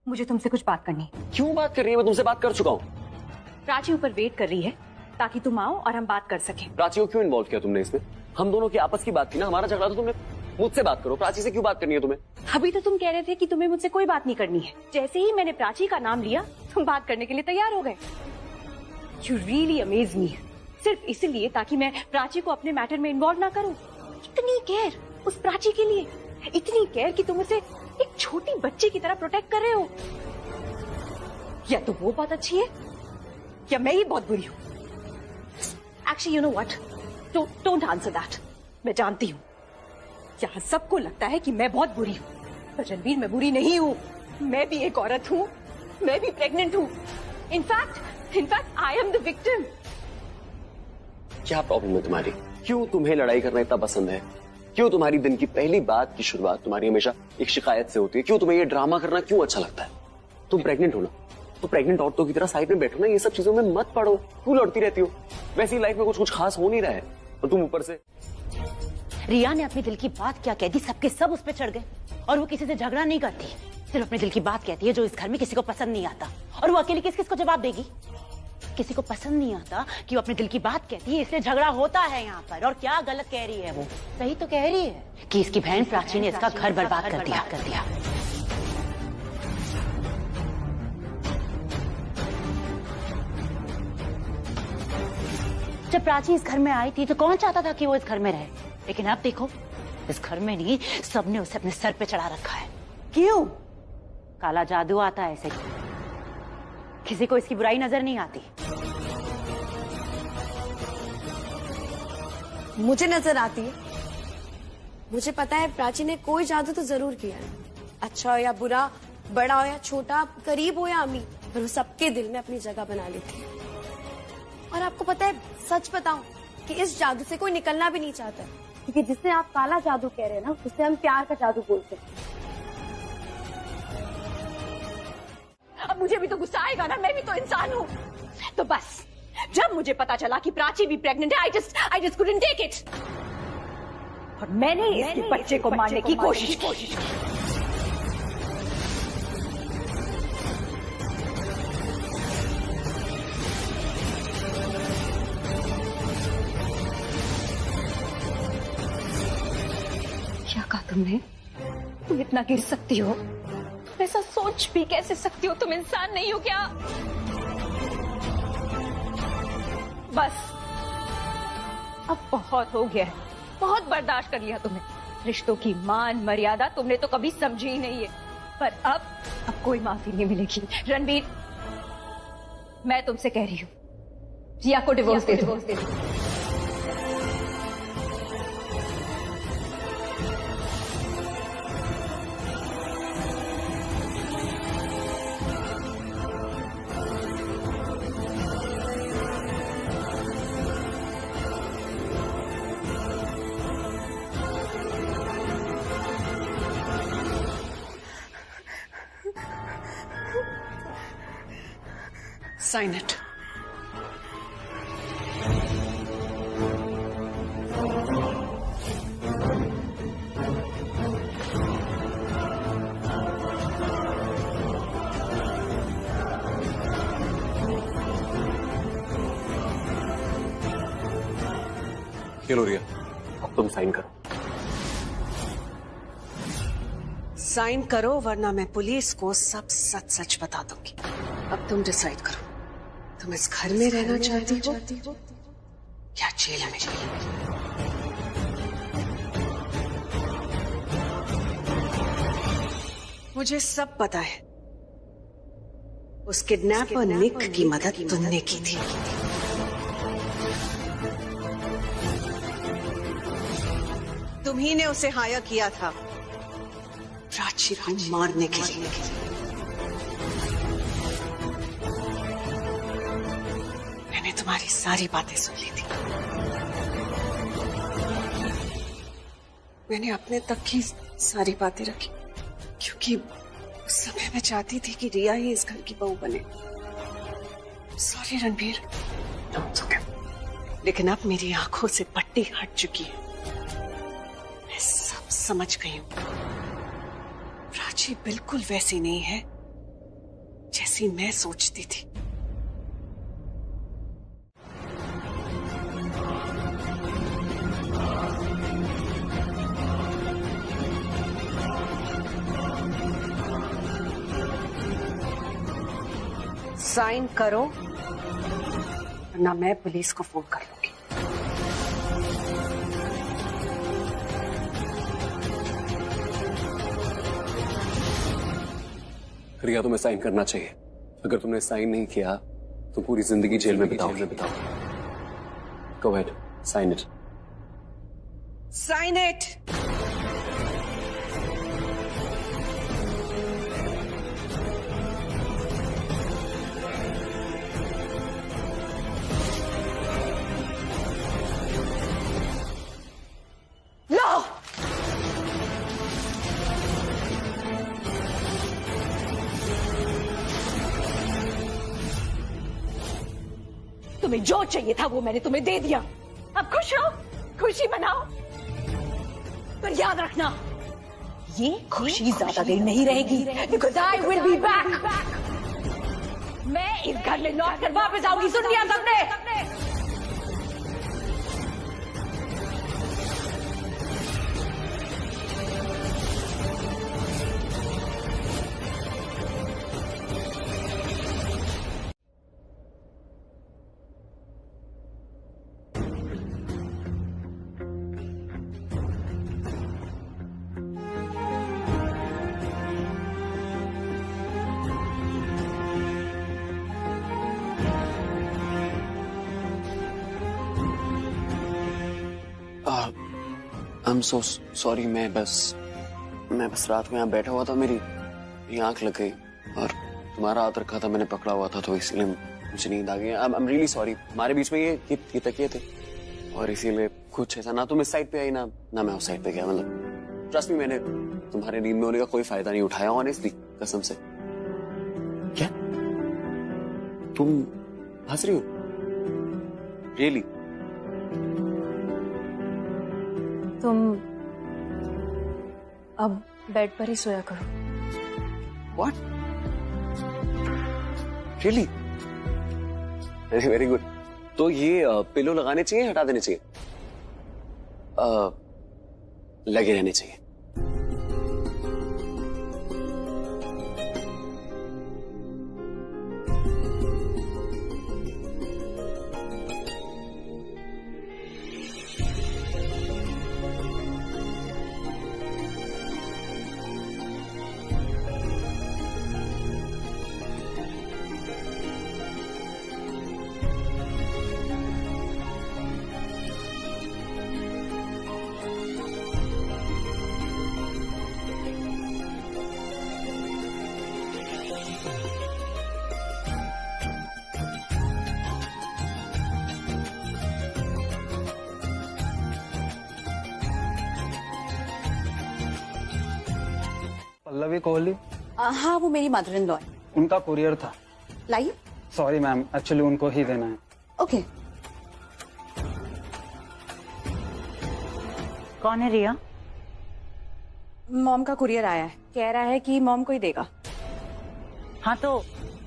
मुझे तुमसे कुछ बात करनी है। क्यों बात कर रही है? मैं तुमसे बात कर चुका हूँ। प्राची ऊपर वेट कर रही है ताकि तुम आओ और हम बात कर सकें। प्राची को क्यों इन्वॉल्व किया तुमने इसमें? हम दोनों की आपस की बात थी ना, हमारा झगड़ा। तो तुमने मुझसे बात करो, प्राची से क्यों बात करनी है तुम्हें? अभी तो तुम कह रहे थे कि तुम्हें मुझसे कोई बात नहीं करनी है। जैसे ही मैंने प्राची का नाम लिया तुम बात करने के लिए तैयार हो गए। यू रियली अमेज मी। सिर्फ इसीलिए ताकि मैं प्राची को अपने मैटर में इन्वॉल्व ना करूं। इतनी केयर उस प्राची के लिए, इतनी केयर कि तुम उसे एक छोटी बच्ची की तरह प्रोटेक्ट कर रहे हो। या तो वो बहुत अच्छी है या मैं ही बहुत बुरी हूँ। Actually you know what, don't answer that. मैं जानती हूँ यहाँ सबको लगता है कि मैं बहुत बुरी हूँ, पर रणवीर मैं बुरी नहीं हूँ। मैं भी एक औरत हूँ, मैं भी प्रेग्नेंट हूँ। In fact I am the victim. क्या प्रॉब्लम है तुम्हारी? क्यों तुम्हें लड़ाई करना इतना पसंद है? क्यों तुम्हारी दिन की पहली बात की शुरुआत तुम्हारी हमेशा एक शिकायत से होती है? क्यों तुम्हें ये ड्रामा करना क्यों अच्छा लगता है? तुम प्रेग्नेंट हो ना, तो प्रेग्नेंट औरतों की तरह साइड में बैठो ना, ये सब चीजों में मत पड़ो। क्यों लड़ती रहती हो? वैसी लाइफ में कुछ खास हो नहीं रहा है और तुम ऊपर से। रिया ने अपने दिल की बात क्या कह दी, सबके सब उस पर चढ़ गए। और वो किसी से झगड़ा नहीं करती, सिर्फ अपने दिल की बात कहती है जो इस घर में किसी को पसंद नहीं आता। और वो अकेली किस किस को जवाब देगी? किसी को पसंद नहीं आता कि वो अपने दिल की बात कहती है, इसलिए झगड़ा होता है यहाँ पर। और क्या गलत कह रही है वो? सही तो कह रही है कि इसकी बहन प्राची ने इसका घर बर्बाद कर दिया। जब प्राची इस घर में आई थी तो कौन चाहता था कि वो इस घर में रहे? लेकिन अब देखो, इस घर में नहीं, सबने उसे अपने सर पे चढ़ा रखा है। क्यों? काला जादू आता है ऐसे, किसी को इसकी बुराई नजर नहीं आती। मुझे नजर आती है। मुझे पता है प्राची ने कोई जादू तो जरूर किया है, अच्छा हो या बुरा, बड़ा हो या छोटा, करीब हो या अमीर, पर वो सबके दिल में अपनी जगह बना लेती है। और आपको पता है, सच बताऊं कि इस जादू से कोई निकलना भी नहीं चाहता है, क्योंकि जिससे आप काला जादू कह रहे हैं ना, उससे हम प्यार का जादू बोलते हैं। अब मुझे भी तो गुस्सा आएगा ना, मैं भी तो इंसान हूँ। तो बस जब मुझे पता चला कि प्राची भी प्रेग्नेंट है, I just couldn't take it। और मैंने इसके बच्चे को मारने की कोशिश की। क्या कहा तुमने? तुम इतना गिर सकती हो? तुम ऐसा सोच भी कैसे सकती हो? तुम इंसान नहीं हो क्या? बस अब बहुत हो गया है, बहुत बर्दाश्त कर लिया तुमने। रिश्तों की मान मर्यादा तुमने तो कभी समझी ही नहीं है, पर अब कोई माफी नहीं मिलेगी। रणवीर, मैं तुमसे कह रही हूँ, रिया को डिवोर्स दे दो। Sign it. ये लो रिया, अब तुम साइन करो। साइन करो वरना मैं पुलिस को सब सच सच बता दूंगी। अब तुम डिसाइड करो, तुम इस घर में रहना चाहती हो या जेल में? मुझे सब पता है, उस किडनैपर निक की मदद तुमने की थी। तुम्ही ने उसे हायर किया था प्राची को मारने के लिए। मैंने तुम्हारी सारी बातें सुन ली थी, मैंने अपने तक की सारी बातें रखी, क्योंकि उस समय मैं चाहती थी कि रिया ही इस घर की बहू बने। सॉरी रणबीर, लेकिन अब मेरी आंखों से पट्टी हट चुकी है। मैं सब समझ गई हूं। प्राची बिल्कुल वैसी नहीं है जैसी मैं सोचती थी। साइन करो वरना मैं पुलिस को फोन कर लूंगी। रिया, तुम्हें साइन करना चाहिए। अगर तुमने साइन नहीं किया तो पूरी जिंदगी जेल में बिताओगे। Go ahead, sign it. Sign it. तुम्हें जो चाहिए था वो मैंने तुम्हें दे दिया। अब खुश हो, खुशी मनाओ। पर याद रखना, ये खुशी ज्यादा देर नहीं रहेगी, because I will be back. मैं इस घर में लौट कर वापस आऊंगी। सुन लिया सबने? I'm so sorry। मैं बस रात को यहाँ बैठा हुआ था, मेरी आंख लग गई और तुम्हारा हाथ रखा था, मैंने पकड़ा हुआ था, तो इसलिए मुझे नींद आ गई। I'm really sorry। हमारे बीच में ये तकिए थे और इसीलिए कुछ ऐसा, ना तुम इस साइड पे आई ना मैं उस साइड पे गया। मतलब ट्रस्ट मी, मैंने तुम्हारे नींद में होने का कोई फायदा नहीं उठाया, ऑनेस्टली, कसम से। क्या तुम हंस रही हो? रियली? तुम अब बेड पर ही सोया करो। What? Really? Very good. तो ये पिलो लगाने चाहिए, हटा देने चाहिए? लगे रहने चाहिए। पल्लवी कोहली? हाँ, वो मेरी मदर इन लॉ है। उनका कुरियर था। लाइए। सॉरी मैम, एक्चुअली उनको ही देना है। ओके। कौन है रिया? मॉम का कुरियर आया है, कह रहा है कि मॉम को ही देगा। हाँ तो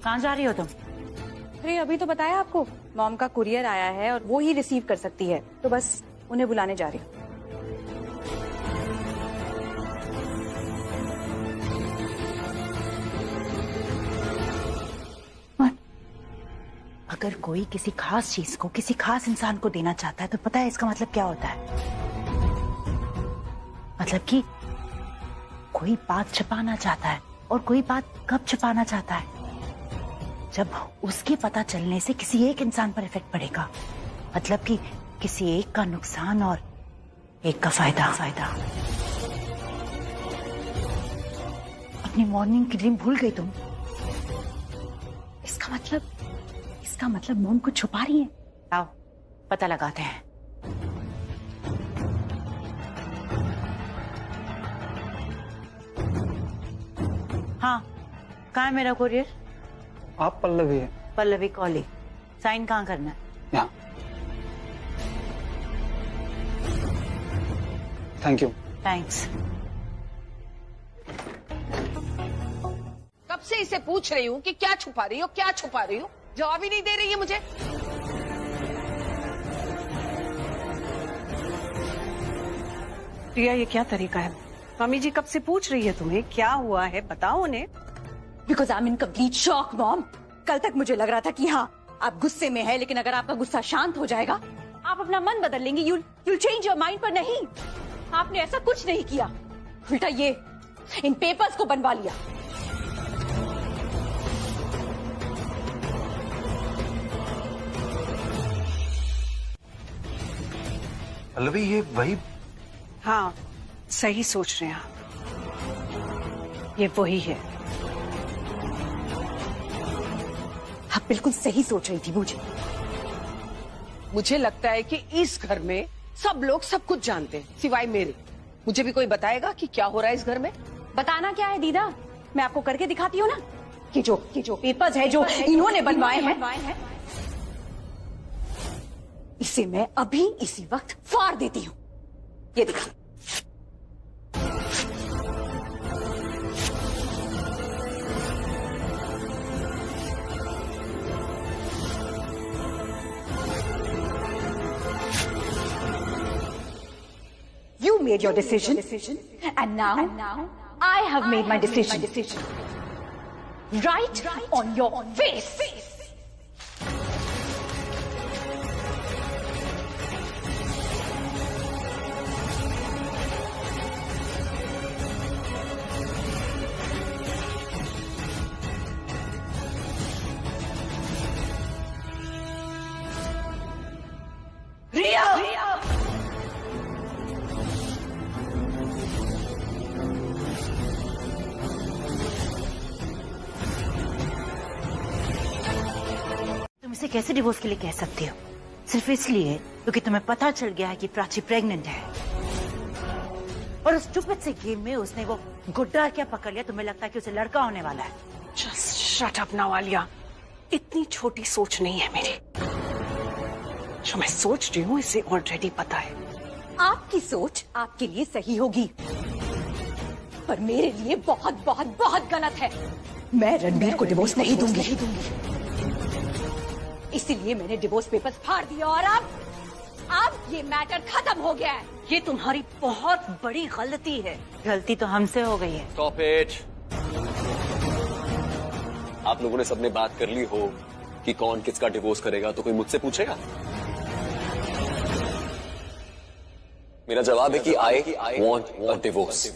कहाँ जा रही हो तुम? अरे अभी तो बताया आपको, मॉम का कुरियर आया है और वो ही रिसीव कर सकती है, तो बस उन्हें बुलाने जा रही हूँ। अगर कोई किसी खास चीज को किसी खास इंसान को देना चाहता है तो पता है इसका मतलब क्या होता है? मतलब कि कोई बात छिपाना चाहता है, और कोई बात कब छिपाना चाहता है? जब उसके पता चलने से किसी एक इंसान पर इफेक्ट पड़ेगा। मतलब कि किसी एक का नुकसान और एक का फायदा। अपनी मॉर्निंग की ड्रीम भूल गई तुम? इसका मतलब मॉम को छुपा रही है। आओ पता लगाते हैं। हाँ, कहाँ है मेरा कुरियर? आप पल्लवी है? पल्लवी कोहली। साइन कहाँ करना है? यहाँ। Thank you. थैंक्स। कब से इसे पूछ रही हूँ कि क्या छुपा रही हो, क्या छुपा रही हो, जवाब ही नहीं दे रही है मुझे। रिया, ये क्या तरीका है? मम्मी जी कब से पूछ रही है तुम्हें क्या हुआ है, बताओ उन्हें। Because I am in complete shock mom. कल तक मुझे लग रहा था कि हाँ आप गुस्से में है, लेकिन अगर आपका गुस्सा शांत हो जाएगा आप अपना मन बदल लेंगे। you'll change your mind, पर नहीं, आपने ऐसा कुछ नहीं किया। उल्टा ये इन पेपर्स को बनवा लिया। पल्लवी, ये वही? हाँ, सही सोच रहे हैं आप, ये वही है। आप बिल्कुल सही सोच रही थी। मुझे लगता है कि इस घर में सब लोग सब कुछ जानते हैं सिवाय मेरे। मुझे भी कोई बताएगा कि क्या हो रहा है इस घर में। बताना क्या है दीदा, मैं आपको करके दिखाती हूँ ना कि जो पेपर्स है जो इन्होंने बनवाए हैं, इसे मैं अभी इसी वक्त फाड़ देती हूँ। ये दिखा। You made your decision, and now I have made my decision. Right on your face. Riya! तुम इसे कैसे डिवोर्स के लिए कह सकती हो? सिर्फ इसलिए क्योंकि तुम्हें पता चल गया है कि प्राची प्रेग्नेंट है, और उस स्टूपिड से गेम में उसने वो गुड्डा क्या पकड़ लिया। तुम्हें लगता है कि उसे लड़का होने वाला है। Just shut up now Alia, इतनी छोटी सोच नहीं है मेरी। जो मैं सोच रही हूँ इसे ऑलरेडी पता है। आपकी सोच आपके लिए सही होगी, पर मेरे लिए बहुत बहुत बहुत गलत है। मैं रणबीर को डिवोर्स नहीं दूंगी। इसीलिए मैंने डिवोर्स पेपर्स फाड़ दिया, और अब ये मैटर खत्म हो गया है। ये तुम्हारी बहुत बड़ी गलती है। गलती तो हमसे हो गई है। Stop it! आप लोगों ने सबने बात कर ली हो कि कौन किसका डिवोर्स करेगा, तो कोई मुझसे पूछेगा? मेरा जवाब है कि आई वॉन्ट अ डिवोर्स।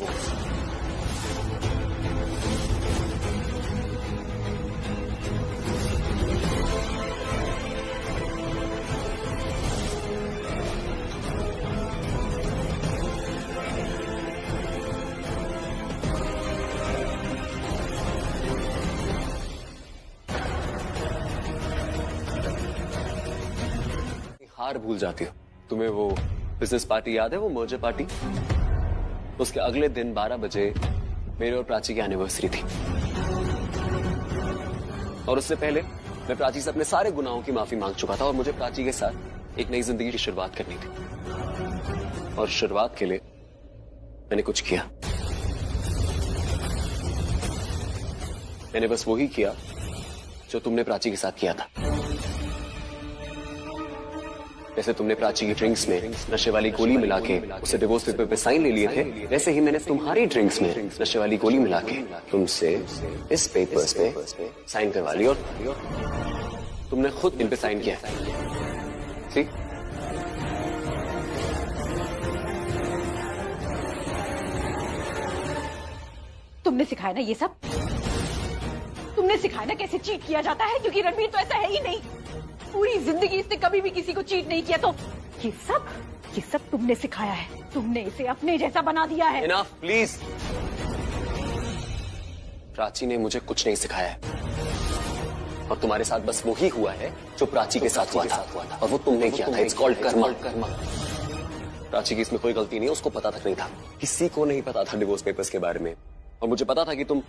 हार भूल जाती हो। तुम्हें वो बिजनेस पार्टी याद है, वो मर्जर पार्टी? उसके अगले दिन 12 बजे मेरे और प्राची की एनिवर्सरी थी, और उससे पहले मैं प्राची से अपने सारे गुनाहों की माफी मांग चुका था, और मुझे प्राची के साथ एक नई जिंदगी की शुरुआत करनी थी। और शुरुआत के लिए मैंने कुछ किया। मैंने बस वही किया जो तुमने प्राची के साथ किया था। जैसे तुमने प्राची की ड्रिंक्स में नशे वाली गोली मिला के उसे डिवोर्स पेपर पे साइन ले लिए थे, वैसे ही मैंने तुम्हारी ड्रिंक्स में नशे वाली गोली मिला के तुमसे इस पेपर्स पे साइन करवा ली, और तुमने खुद इन पे साइन किया है। सी? तुमने सिखाया ना ये सब? तुमने सिखाया ना कैसे चीट किया जाता है? क्योंकि रणबीर तो ऐसा है ही नहीं। पूरी जिंदगी इसने कभी भी किसी को चीट नहीं किया, तो ये सब तुमने सिखाया है। तुमने इसे अपने जैसा बना दिया है। Enough please. प्राची ने मुझे कुछ नहीं सिखाया है, और तुम्हारे साथ बस वही हुआ है जो प्राची के साथ हुआ था, और वो तुमने किया था। It's called Karma. प्राची की इसमें कोई गलती नहीं है, उसको पता तक नहीं था। किसी को नहीं पता था डिवोर्स पेपर्स के बारे में, और मुझे पता था कि तुम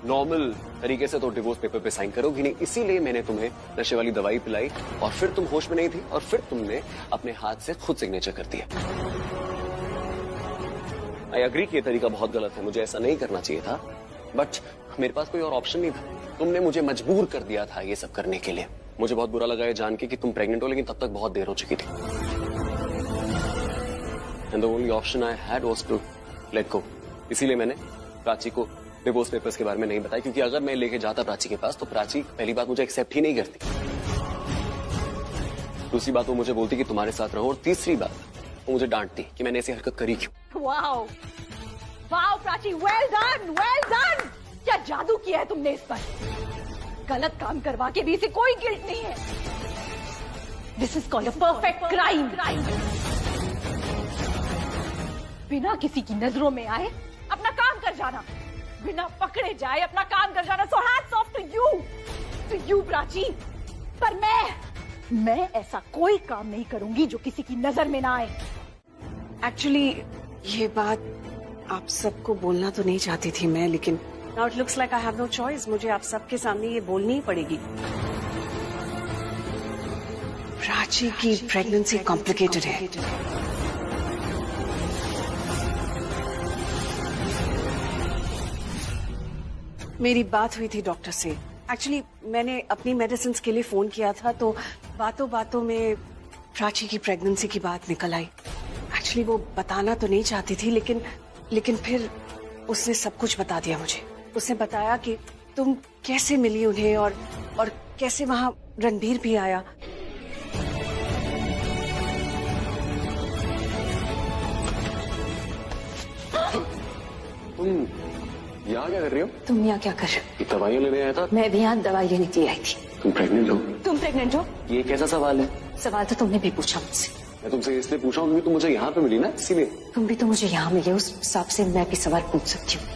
नॉर्मल तरीके से तो डिवोर्स पेपर पे साइन करोगी नहीं, इसीलिए मैंने तुम्हें नशे वाली दवाई पिलाई, और फिर तुम होश में नहीं थी, और फिर तुमने अपने हाथ से खुद सिग्नेचर कर दिया। आई एग्री कि ये तरीका बहुत गलत है, मुझे ऐसा नहीं करना चाहिए था, बट मेरे पास कोई और ऑप्शन नहीं था। तुमने मुझे मजबूर कर दिया था ये सब करने के लिए। मुझे बहुत बुरा लगा ये जान के कि तुम प्रेग्नेंट हो, लेकिन तब तक बहुत देर हो चुकी थी। And the only option I had was to let go. इसीलिए मैंने प्राची को डिवोर्स पेपर्स के बारे में नहीं बताया, क्योंकि अगर मैं लेके जाता प्राची के पास तो प्राची पहली बात मुझे एक्सेप्ट ही नहीं करती, दूसरी बात वो मुझे बोलती कि तुम्हारे साथ रहो, और तीसरी बात वो मुझे डांटती कि मैंने ऐसी हरकत करी क्यों। Wow wow Prachi, well done well done. क्या जादू किया है तुमने इस पर। गलत काम करवा के भी इसे कोई गिल्ट नहीं है। This is called a perfect crime. बिना किसी की नजरों में आए अपना काम कर जाना, बिना पकड़े जाए अपना काम कर जाना। So hats off to you Prachi. पर मैं ऐसा कोई काम नहीं करूंगी जो किसी की नजर में ना आए। एक्चुअली ये बात आप सबको बोलना तो नहीं चाहती थी मैं, लेकिन now it looks like I have no choice. मुझे आप सबके सामने ये बोलनी ही पड़ेगी। प्राची की प्रेगनेंसी कॉम्प्लिकेटेड है। मेरी बात हुई थी डॉक्टर से। एक्चुअली मैंने अपनी मेडिसिन के लिए फोन किया था, तो बातों बातों में प्राची की प्रेगनेंसी की बात निकल आई। एक्चुअली वो बताना तो नहीं चाहती थी, लेकिन फिर उसने सब कुछ बता दिया मुझे। उसने बताया कि तुम कैसे मिली उन्हें और कैसे वहां रणबीर भी आया। तुम यहाँ क्या कर रही हो? तुम यहाँ क्या कर रहे हो? दवाइयाँ लेने आया था। मैं भी यहाँ दवाई लेने के लिए आई थी। तुम प्रेग्नेंट हो? तुम प्रेग्नेंट हो? ये कैसा सवाल है? सवाल तो तुमने भी पूछा मुझसे। मैं तुमसे इसलिए पूछा हूँ क्योंकि तुम मुझे यहाँ पे मिली ना, इसीलिए। तुम भी तो मुझे यहाँ मिले, उस हिसाब से मैं भी सवाल पूछ सकती हूँ।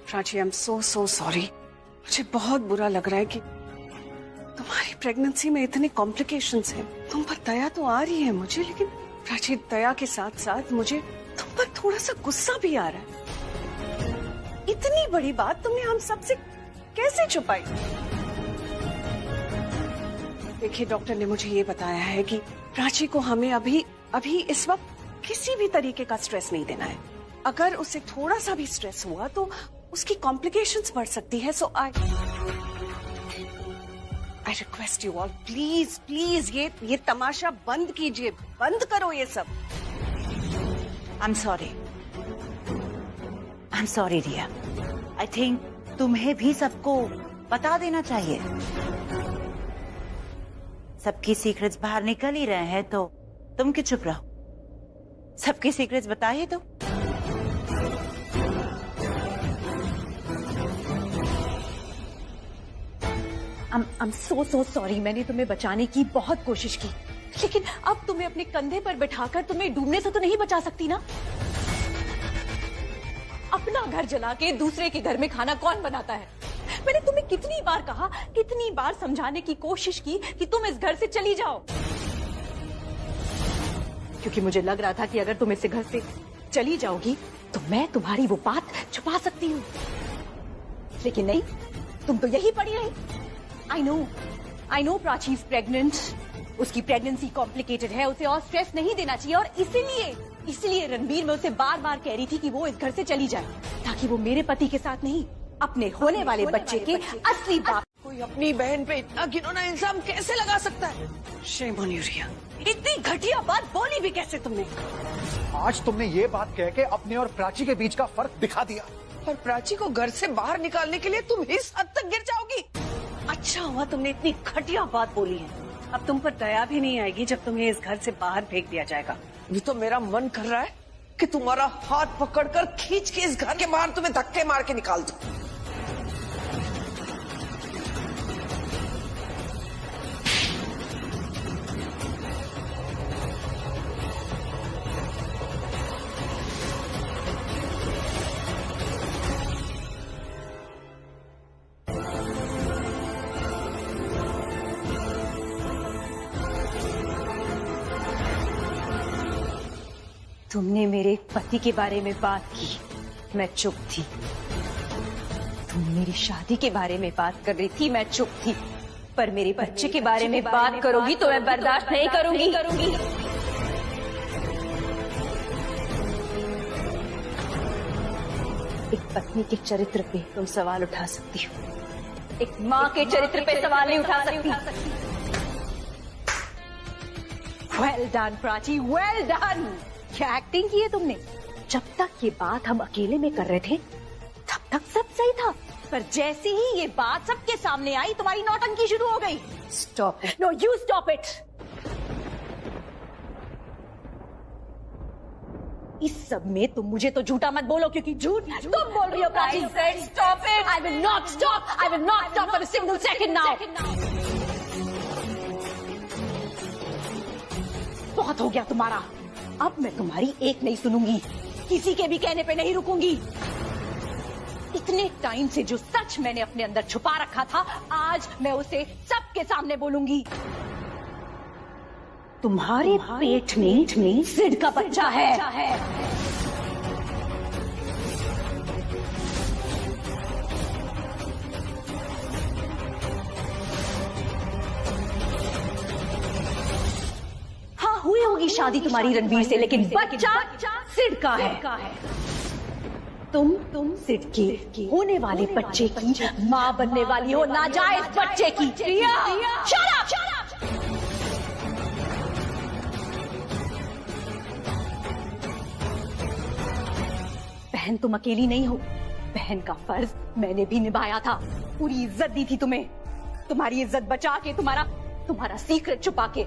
Prachi, I am so sorry. मुझे बहुत बुरा लग रहा है कि तुम्हारी प्रेगनेंसी में इतने कॉम्प्लिकेशंस हैं। तुम पर दया तो आ रही है मुझे, लेकिन प्राची दया के साथ साथ मुझे तुम पर थोड़ा सा गुस्सा भी आ रहा है। इतनी बड़ी बात तुमने हम सबसे कैसे छुपाई? देखिए, डॉक्टर ने मुझे ये बताया है कि प्राची को हमें अभी इस वक्त किसी भी तरीके का स्ट्रेस नहीं देना है। अगर उसे थोड़ा सा भी स्ट्रेस हुआ तो उसकी कॉम्प्लिकेशंस बढ़ सकती है। So I request you all, please ये तमाशा बंद कीजिए, बंद करो ये सब। I am sorry Riya. I think तुम्हें भी सबको बता देना चाहिए। सबकी सीक्रेट्स बाहर निकल ही रहे हैं तो तुम क्यों चुप रहो? सबकी सीक्रेट्स बताइए तो। I'm so sorry। मैंने तुम्हें बचाने की बहुत कोशिश की, लेकिन अब तुम्हें अपने कंधे पर बिठाकर तुम्हें डूबने से तो नहीं बचा सकती ना। अपना घर जला के दूसरे के घर में खाना कौन बनाता है? मैंने तुम्हें कितनी बार कहा, कितनी बार समझाने की कोशिश की कि तुम इस घर से चली जाओ, क्योंकि मुझे लग रहा था कि अगर तुम इस घर से चली जाओगी तो मैं तुम्हारी वो बात छुपा सकती हूँ। लेकिन नहीं, तुम तो यही पड़ी रही। I know Prachi is pregnant, उसकी प्रेगनेंसी कॉम्प्लिकेटेड है, उसे और स्ट्रेस नहीं देना चाहिए, और इसीलिए रणबीर मैं उसे बार बार कह रही थी कि वो इस घर से चली जाए, ताकि वो मेरे पति के साथ नहीं, अपने होने वाले बच्चे के असली बाप। कोई अपनी बहन पे इतना घिनौना इल्जाम कैसे लगा सकता है? शेम ऑन यू रिया। इतनी घटिया बात बोली भी कैसे तुमने? आज तुमने ये बात कह के अपने और प्राची के बीच का फर्क दिखा दिया। और प्राची को घर से बाहर निकालने के लिए तुम इस हद तक गिर जाओगी? अच्छा हुआ तुमने इतनी घटिया बात बोली है। अब तुम पर दया भी नहीं आएगी जब तुम्हें इस घर से बाहर फेंक दिया जाएगा। ये तो मेरा मन कर रहा है कि तुम्हारा हाथ पकड़कर खींच के इस घर के बाहर तुम्हें धक्के मार के निकाल दूं। तुमने मेरे पति के बारे में बात की, मैं चुप थी। तुम मेरी शादी के बारे में बात कर रही थी, मैं चुप थी। पर मेरे बच्चे के बारे में बात करोगी तो मैं बर्दाश्त नहीं करूंगी। एक पत्नी के चरित्र पे तुम सवाल उठा सकती हो, एक माँ के चरित्र पे सवाल नहीं उठा सकती। Well done Prachi, well done. क्या एक्टिंग की है तुमने। जब तक ये बात हम अकेले में कर रहे थे तब तक सब सही था, पर जैसे ही ये बात सबके सामने आई तुम्हारी नौटंकी शुरू हो गई। Stop it. No, you stop it. इस सब में तुम मुझे तो झूठा मत बोलो, क्योंकि झूठ तुम बोल रही हो Prachi. Stop it. I will not stop. I will not stop for a single second now. बहुत हो गया तुम्हारा। अब मैं तुम्हारी एक नहीं सुनूंगी, किसी के भी कहने पे नहीं रुकूंगी। इतने टाइम से जो सच मैंने अपने अंदर छुपा रखा था, आज मैं उसे सबके सामने बोलूंगी। तुम्हारे पेट में सिड का बच्चा है। हाँ, हुई होगी शादी तुम्हारी रणवीर से, लेकिन बच्चा सिड का है। तुम सिड के होने वाले बच्चे की माँ बनने वाली हो, नाजायज बच्चे की। प्रिया, shut up! बहन तुम अकेली नहीं हो, बहन का फर्ज मैंने भी निभाया था। पूरी इज्जत दी थी तुम्हें, तुम्हारी इज्जत बचा के, तुम्हारा सीक्रेट छुपा के।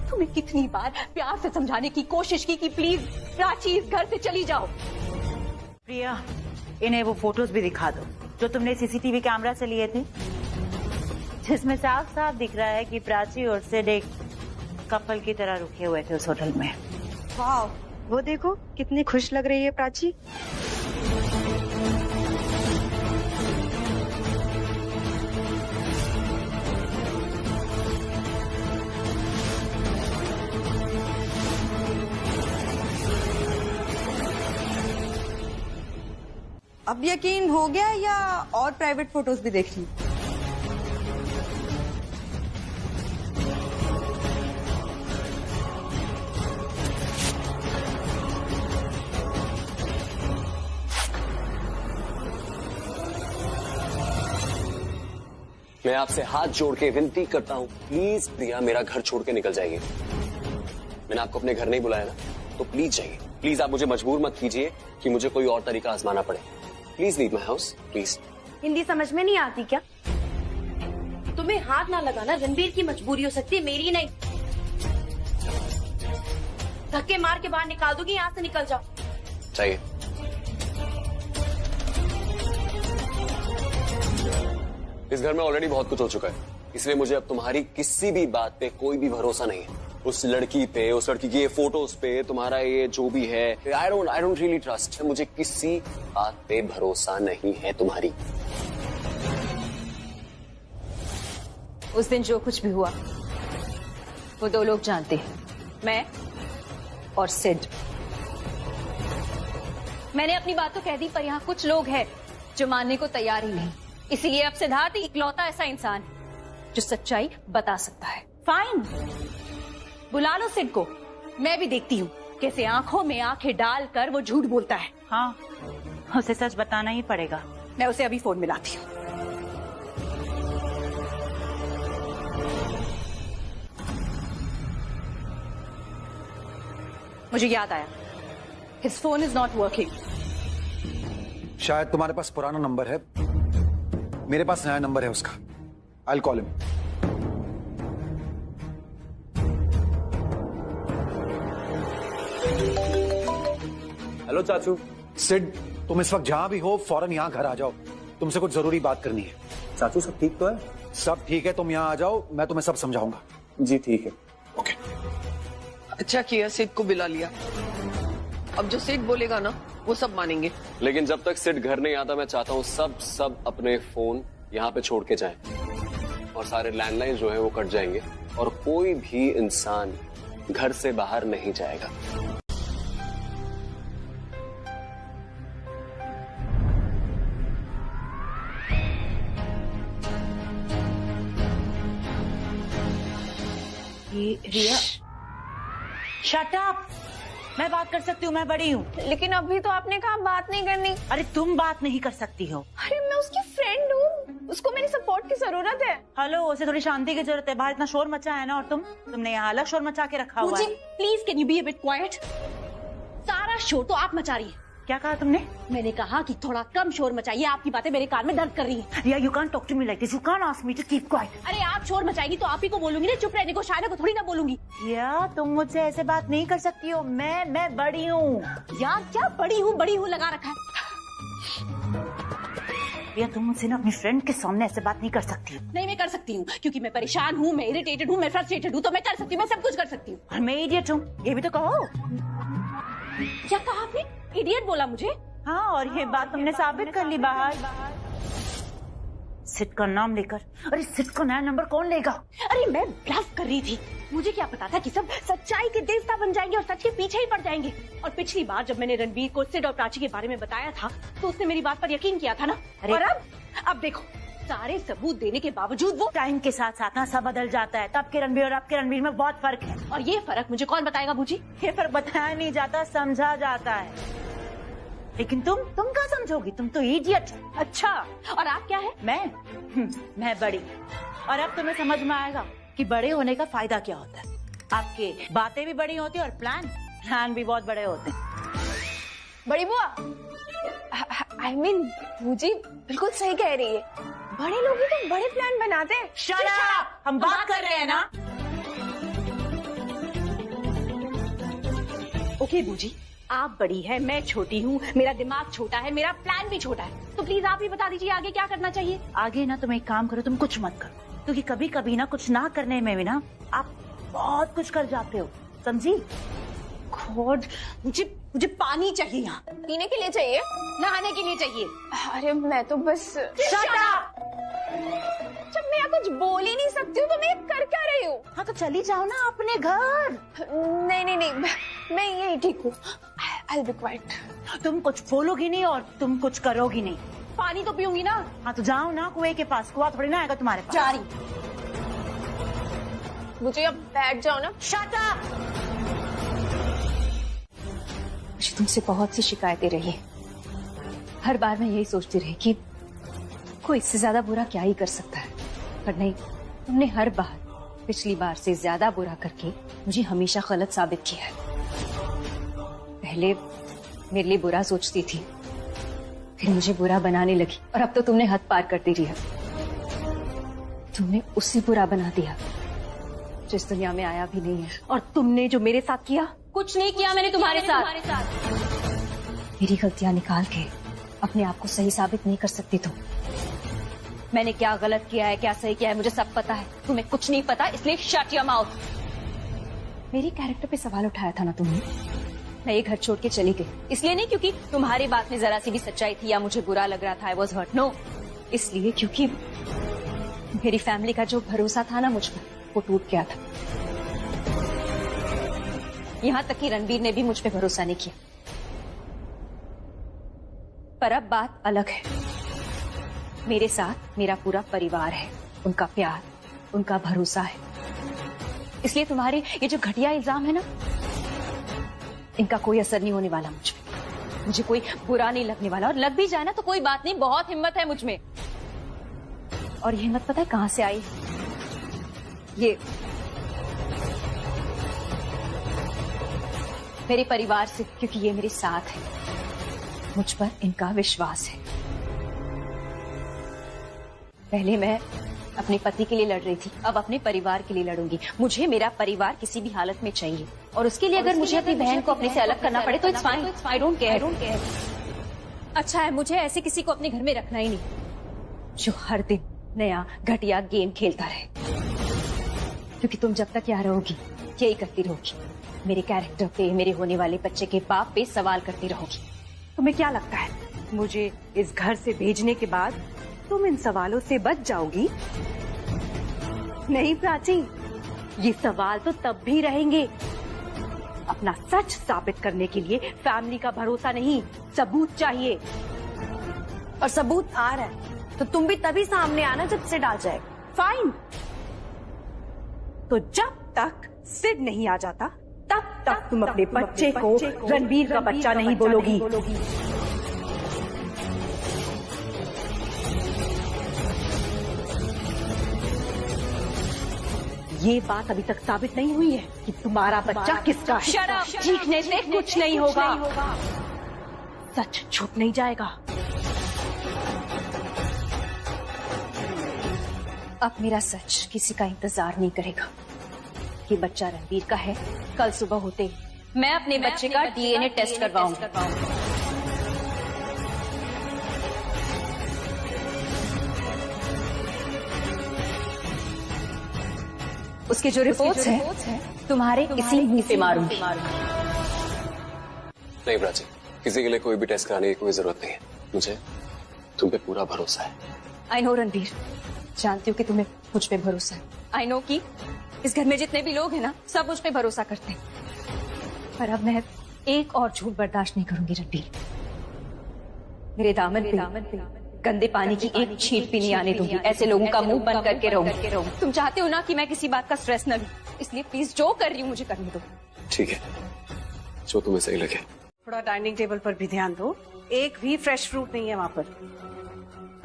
तुम्हें कितनी बार प्यार से समझाने की कोशिश की कि प्लीज प्राची इस घर से चली जाओ। प्रिया, इन्हें वो फोटोज भी दिखा दो जो तुमने सीसीटीवी कैमरा से लिए थे, जिसमें साफ साफ दिख रहा है कि प्राची और सिड एक कपल की तरह रुके हुए थे उस होटल में। वाह, वो देखो कितनी खुश लग रही है प्राची। अब यकीन हो गया या और प्राइवेट फोटोज भी देखनी? मैं आपसे हाथ जोड़ के विनती करता हूँ, प्लीज प्रिया मेरा घर छोड़ के निकल जाइए। मैंने आपको अपने घर नहीं बुलाया ना, तो प्लीज जाइए। प्लीज आप मुझे मजबूर मत कीजिए कि मुझे कोई और तरीका आजमाना पड़े। Please leave my house, please. Hindi समझ में नहीं आती क्या? तुम्हें हाथ ना लगाना रणबीर की मजबूरी हो सकती है, मेरी नहीं। धक्के मार के बाहर निकाल दूंगी, यहाँ से निकल जाओ। चाहिए। इस घर में ऑलरेडी बहुत कुछ हो चुका है, इसलिए मुझे अब तुम्हारी किसी भी बात पे कोई भी भरोसा नहीं है। उस लड़की पे, उस लड़की की ये फोटोज पे, तुम्हारा ये जो भी है, आई डोंट रियली ट्रस्ट। मुझे किसी बात पे भरोसा नहीं है तुम्हारी। उस दिन जो कुछ भी हुआ वो दो लोग जानते हैं, मैं और सिड। मैंने अपनी बात तो कह दी, पर यहाँ कुछ लोग हैं जो मानने को तैयार ही नहीं। इसीलिए अब सिद्धार्थ इकलौता ऐसा इंसान जो सच्चाई बता सकता है। फाइन, बुला लो सिड को, मैं भी देखती हूँ कैसे आंखों में आंखें डालकर वो झूठ बोलता है। हाँ, उसे सच बताना ही पड़ेगा। मैं उसे अभी फोन मिलाती हूँ। मुझे याद आया, his phone is not working. शायद तुम्हारे पास पुराना नंबर है, मेरे पास नया नंबर है उसका। I will call him. Hello चाचू। सिड, तुम इस वक्त जहां भी हो फौरन यहाँ घर आ जाओ, तुमसे कुछ जरूरी बात करनी है। चाचू सब ठीक तो है? सब ठीक है, तुम यहाँ आ जाओ, मैं तुम्हें सब समझाऊंगा। जी ठीक है। ओके। अच्छा किया सिड को बुला लिया। अब जो सिड बोलेगा ना वो सब मानेंगे। लेकिन जब तक सिड घर नहीं आता, मैं चाहता हूँ सब अपने फोन यहाँ पे छोड़ के जाएं और सारे लैंडलाइन जो है वो कट जाएंगे और कोई भी इंसान घर से बाहर नहीं जाएगा। ये रिया, शट अप। मैं बात कर सकती हूँ, मैं बड़ी हूँ। लेकिन अभी तो आपने कहा बात नहीं करनी। अरे तुम बात नहीं कर सकती हो। अरे मैं उसकी फ्रेंड हूँ, उसको मेरी सपोर्ट की जरूरत है। हेलो, उसे थोड़ी शांति की जरूरत है। बाहर इतना शोर मचा है ना, और तुमने यहाँ अलग शोर मचा के रखा हुआ है। Please can you be a bit quite? सारा शोर तो आप मचा रही है। क्या कहा तुमने? मैंने कहा कि थोड़ा कम शोर मचाइए, आपकी बातें मेरे कान में दर्द कर रही हैं। Riya, you can't talk to me like this, you can't ask me to keep quiet. अरे आप शोर मचाएंगी तो आप ही को बोलूंगी ना, चुप रहने को। शायद को थोड़ी ना बोलूंगी। या तुम मुझसे ऐसे बात नहीं कर सकती हो। मैं बड़ी हूँ। यार क्या बड़ी हूँ लगा रखा है। या तुम मुझसे ना अपनी फ्रेंड के सामने ऐसे बात नहीं कर सकती हो। नहीं, मैं कर सकती हूँ, क्योंकि मैं परेशान हूँ, मैं इरिटेटेड हूँ, मैं फ्रस्ट्रेटेड हूँ, तो मैं कर सकती हूँ, मैं सब कुछ कर सकती हूँ। और मैं इडियट हूँ, ये भी तो कहो। क्या कहा आपने? इडियट बोला मुझे? हाँ, और ये बात तुमने साबित कर ली बाहर। सिट का नाम लेकर। अरे सिट का नया नंबर कौन लेगा? अरे मैं ब्लफ कर रही थी। मुझे क्या पता था कि सब सच्चाई के देवता बन जाएंगे और सच के पीछे ही पड़ जाएंगे। और पिछली बार जब मैंने रणबीर को सिड और प्राची के बारे में बताया था तो उसने मेरी बात पर यकीन किया था ना। और अब देखो, सारे सबूत देने के बावजूद वो। टाइम के साथ साथ ना सब बदल जाता है। तब के रणबीर और अब के रणबीर में बहुत फर्क है। और ये फर्क मुझे कौन बताएगा बूजी? ये फर्क बताया नहीं जाता, समझा जाता है। लेकिन तुम क्या समझोगी? तुम तो इडियट। अच्छा, और आप क्या है? मैं बड़ी। और अब तुम्हें समझ में आएगा कि बड़े होने का फायदा क्या होता है। आपके बातें भी बड़ी होती है और प्लान भी बहुत बड़े होते हैं। बड़ी बुआ, I mean, बूजी बिल्कुल सही कह रही है। बड़े लोग ही तो बड़े प्लान बनाते हैं। Shut up! हम बात कर रहे हैं ना। ओके बूजी, आप बड़ी है, मैं छोटी हूँ, मेरा दिमाग छोटा है, मेरा प्लान भी छोटा है। तो प्लीज आप ही बता दीजिए आगे क्या करना चाहिए। आगे ना तुम एक काम करो, तुम कुछ मत करो, क्योंकि कभी कभी ना कुछ ना करने में भी ना आप बहुत कुछ कर जाते हो, समझी? गॉड, मुझे पानी चाहिए। यहाँ पीने के लिए चाहिए? नहाने के लिए चाहिए। अरे मैं तो बस। Shut up! जब मैं यहाँ कुछ बोल ही नहीं सकती हूँ तो मैं कर क्या रही हूँ? हाँ तो चली जाओ ना अपने घर। नहीं, मैं यही ठीक हूँ। I'll be quiet. तुम कुछ बोलोगी नहीं और तुम कुछ करोगी नहीं। पानी तो पीऊंगी ना। हाँ तो जाओ ना कुएं के पास, कुआं थोड़ी ना आएगा तुम्हारे पास। जा रही। मुझे अब बैठ जाओ ना। Shut up! मुझे तुमसे बहुत सी शिकायतें रही है। हर बार मैं यही सोचती रही कि कोई इससे ज्यादा बुरा क्या ही कर सकता है, पर नहीं, तुमने हर बार पिछली बार से ज्यादा बुरा करके मुझे हमेशा गलत साबित किया है। पहले मेरे लिए बुरा सोचती थी, फिर मुझे बुरा बनाने लगी, और अब तो तुमने हद पार कर दी है। तुमने उसे बुरा बना दिया जो इस दुनिया में आया भी नहीं है। और तुमने जो मेरे साथ किया, कुछ नहीं किया मैंने तुम्हारे साथ। मेरी गलतियां निकाल के अपने आप को सही साबित नहीं कर सकती तुम। मैंने क्या गलत किया है, क्या सही किया है, मुझे सब पता है। तुम्हें कुछ नहीं पता, इसलिए शट योर माउथ। मेरी कैरेक्टर पे सवाल उठाया था ना तुमने। मैं ये घर छोड़ के चली गई, इसलिए नहीं क्योंकि तुम्हारी बात में जरा सी भी सच्चाई थी या मुझे बुरा लग रहा था, आई वॉज हर्ट। नो, इसलिए क्योंकि मेरी फैमिली का जो भरोसा था ना मुझ पर, वो टूट गया था। यहाँ तक कि रणबीर ने भी मुझ पे भरोसा नहीं किया। पर अब बात अलग है। मेरे साथ मेरा पूरा परिवार है, उनका प्यार, उनका भरोसा है। इसलिए तुम्हारे ये जो घटिया इल्जाम है ना, इनका कोई असर नहीं होने वाला मुझ पे। मुझे कोई बुरा नहीं लगने वाला, और लग भी जाए ना तो कोई बात नहीं, बहुत हिम्मत है मुझ में। और ये हिम्मत पता है कहां से आई? ये मेरे परिवार से, क्योंकि ये मेरे साथ है, मुझ पर इनका विश्वास है। पहले मैं अपने पति के लिए लड़ रही थी, अब अपने परिवार के लिए लड़ूंगी। मुझे मेरा परिवार किसी भी हालत में चाहिए, और उसके लिए अगर मुझे अपनी बहन को अपने से अलग करना पड़े तो it's fine, I don't care. अच्छा है, मुझे ऐसे किसी को अपने घर में रखना ही नहीं जो हर दिन नया घटिया गेम खेलता रहे, क्योंकि तुम जब तक यहाँ रहोगी यही करती रहोगी। मेरे कैरेक्टर पे, मेरे होने वाले बच्चे के बाप पे सवाल करती रहोगी। तुम्हें क्या लगता है मुझे इस घर से भेजने के बाद तुम इन सवालों से बच जाओगी? नहीं प्राची, ये सवाल तो तब भी रहेंगे। अपना सच साबित करने के लिए फैमिली का भरोसा नहीं, सबूत चाहिए। और सबूत आ रहा है तो तुम भी तभी सामने आना जब सिड आ जाए। फाइन, तो जब तक सिड नहीं आ जाता तब तक तुम अपने बच्चे को रणबीर का बच्चा नहीं बोलोगी। ये बात अभी तक साबित नहीं हुई है कि तुम्हारा बच्चा किसका है। चीखने से कुछ नहीं होगा, सच छुप नहीं जाएगा। अब मेरा सच किसी का इंतजार नहीं करेगा। ये बच्चा रणबीर का है। कल सुबह होते ही मैं अपने बच्चे का डीएनए टेस्ट करवाऊंगी। उसके जो रिपोर्ट्स हैं तुम्हारे इसी मुंह पे मारूंगी। नहीं प्राची, किसी के लिए कोई भी टेस्ट कराने की कोई जरूरत नहीं है। मुझे तुम पे पूरा भरोसा है। आई नो रणबीर, जानती हूँ कि तुम्हें मुझ पे भरोसा है। आई नो कि इस घर में जितने भी लोग हैं ना, सब मुझ पे भरोसा करते हैं। पर अब मैं एक और झूठ बर्दाश्त नहीं करूंगी रणबीर। मेरे दामन पे गंदे पानी की एक छींट भी नहीं आने दूंगी। ऐसे लोगों का मुंह बंद करके रहूंगी। तुम चाहते हो ना कि मैं किसी बात का स्ट्रेस न लूं, इसलिए प्लीज जो कर रही हूँ मुझे करने दो। ठीक है, जो तुम्हें सही लगे। थोड़ा डाइनिंग टेबल पर भी ध्यान दो। एक भी फ्रेश फ्रूट नहीं है वहाँ पर।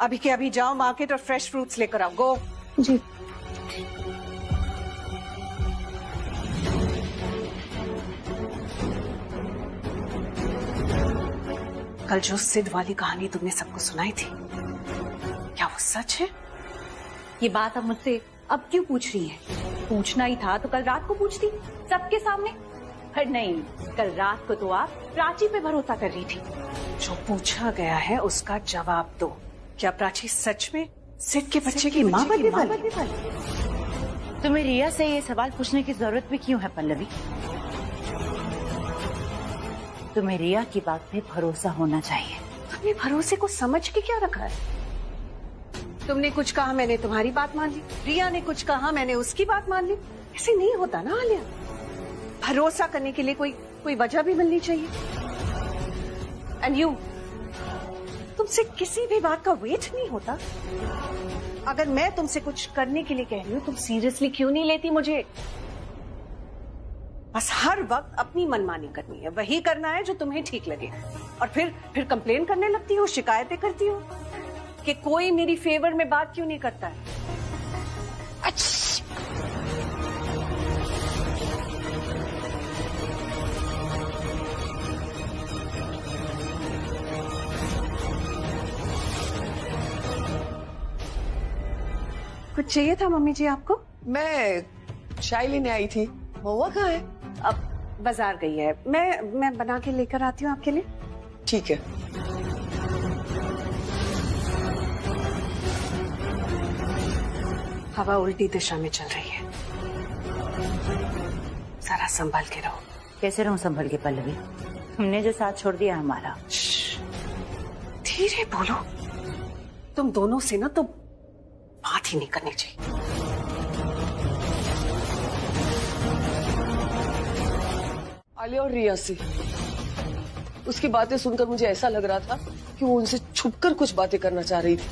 अभी के अभी जाओ मार्केट और फ्रेश फ्रूट्स लेकर आओ। गो जी। कल जो सिद्ध वाली कहानी तुमने सबको सुनाई थी, क्या वो सच है? ये बात अब मुझसे अब क्यों पूछ रही है? पूछना ही था तो कल रात को पूछती सबके सामने। पर नहीं, कल रात को तो आप प्राची पे भरोसा कर रही थी। जो पूछा गया है उसका जवाब दो। क्या प्राची सच में सिद्ध के बच्चे की माँ बनने वाली? तुम्हें रिया से ये सवाल पूछने की जरूरत भी क्यों है पल्लवी? तुम्हें रिया की बात पे भरोसा होना चाहिए। तुमने भरोसे को समझ के क्या रखा है? तुमने कुछ कहा, मैंने तुम्हारी बात मान ली। रिया ने कुछ कहा, मैंने उसकी बात मान ली। ऐसे नहीं होता ना आलिया। भरोसा करने के लिए कोई वजह भी मिलनी चाहिए। एंड यू, तुमसे किसी भी बात का वेट नहीं होता? अगर मैं तुमसे कुछ करने के लिए कह रही हूँ, तुम सीरियसली क्यों नहीं लेती मुझे? बस हर वक्त अपनी मनमानी करनी है, वही करना है जो तुम्हें ठीक लगे, और फिर कंप्लेन करने लगती हो, शिकायतें करती हो कि कोई मेरी फेवर में बात क्यों नहीं करता है। कुछ चाहिए था मम्मी जी आपको? मैं चाय लेने आई थी। महुआ कहाँ है? अब बाजार गई है। मैं बना के लेकर आती हूँ आपके लिए। ठीक है। हवा उल्टी दिशा में चल रही है, जरा संभल के रहो। कैसे रहूं संभल के पल्लवी? तुमने जो साथ छोड़ दिया हमारा। धीरे बोलो। तुम दोनों से ना तो बात ही नहीं करनी चाहिए। आलिया और रिया से उसकी बातें सुनकर मुझे ऐसा लग रहा था कि वो उनसे छुपकर कुछ बातें करना चाह रही थी।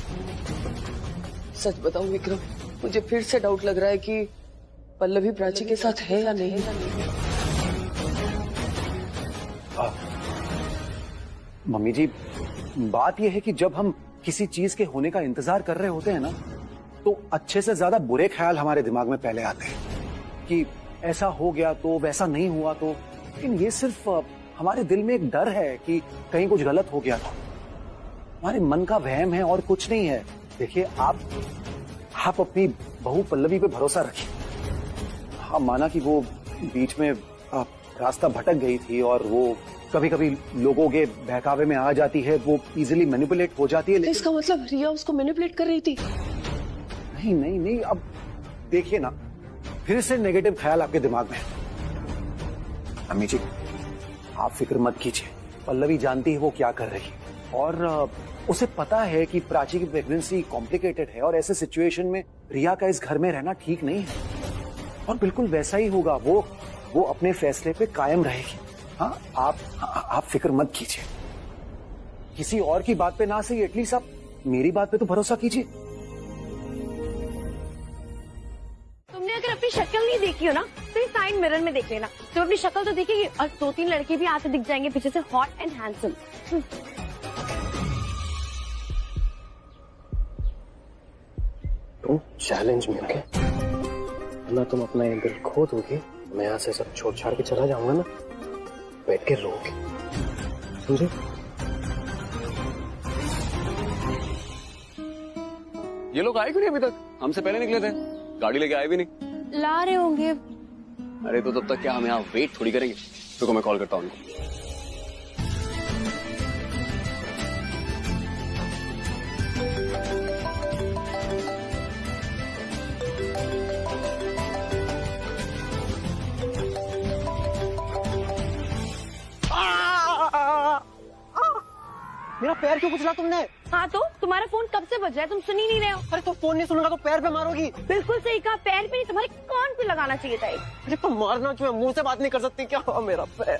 सच बताऊं विक्रम, मुझे फिर से डाउट लग रहा है कि पल्लवी प्राची के साथ है या नहीं। मम्मी जी, बात यह है कि जब हम किसी चीज के होने का इंतजार कर रहे होते हैं ना, तो अच्छे से ज्यादा बुरे ख्याल हमारे दिमाग में पहले आते हैं कि ऐसा हो गया तो, वैसा नहीं हुआ तो। लेकिन ये सिर्फ हमारे दिल में एक डर है कि कहीं कुछ गलत हो गया था। हमारे मन का वहम है और कुछ नहीं है। देखिए, आप अपनी बहू पल्लवी पे भरोसा रखिए। हाँ, माना कि वो बीच में रास्ता भटक गई थी और वो कभी कभी लोगों के बहकावे में आ जाती है, वो इजीली मैनिपुलेट हो जाती है। तो इसका मतलब रिया उसको मैनिपुलेट कर रही थी? नहीं नहीं नहीं, अब देखिए ना, फिर से नेगेटिव ख्याल आपके दिमाग में है। अम्मी जी, आप फिक्र मत कीजिए। पल्लवी जानती है वो क्या कर रही है, और उसे पता है कि प्राची की प्रेगनेंसी कॉम्प्लिकेटेड है और ऐसे सिचुएशन में रिया का इस घर में रहना ठीक नहीं है। और बिल्कुल वैसा ही होगा, वो अपने फैसले पे कायम रहेगी। हाँ, आप फिक्र मत कीजिए। किसी और की बात पे ना सही, एटलीस्ट आप मेरी बात पे तो भरोसा कीजिए। तुमने अगर अपनी शक्ल नहीं देखी हो ना तो इस साइड मिरर में देख लेना, तो अपनी शक्ल तो देखेगी और 2-3 लड़के भी आते दिख जाएंगे पीछे से हॉट एंड हैंडसम। तुम चैलेंज में होगे ना, तुम अपना ये दिल खो दोगे, मैं यहाँ से सब छोड़ छाड़ के चला जाऊंगा ना, बैठ के रोगे, समझे? ये लोग आए क्यों नहीं अभी तक? हमसे पहले निकले थे, गाड़ी लेके आए भी नहीं। ला रहे होंगे। अरे तो तब तक क्या हम यहाँ वेट थोड़ी करेंगे? रुको मैं कॉल करता हूँ उनको। मेरा पैर क्यों कुचला तुमने? हाँ तो तुम्हारा फोन कब से बज रहा है, तुम सुन ही नहीं रहे हो। अरे तो फोन नहीं सुनेगा तो पैर पे मारोगी। बिल्कुल सही कहा, पैर पे नहीं तुम्हारे कान पे लगाना चाहिए था। अरे तो मारना क्यों, मुंह से बात नहीं कर सकती क्या? मेरा पैर।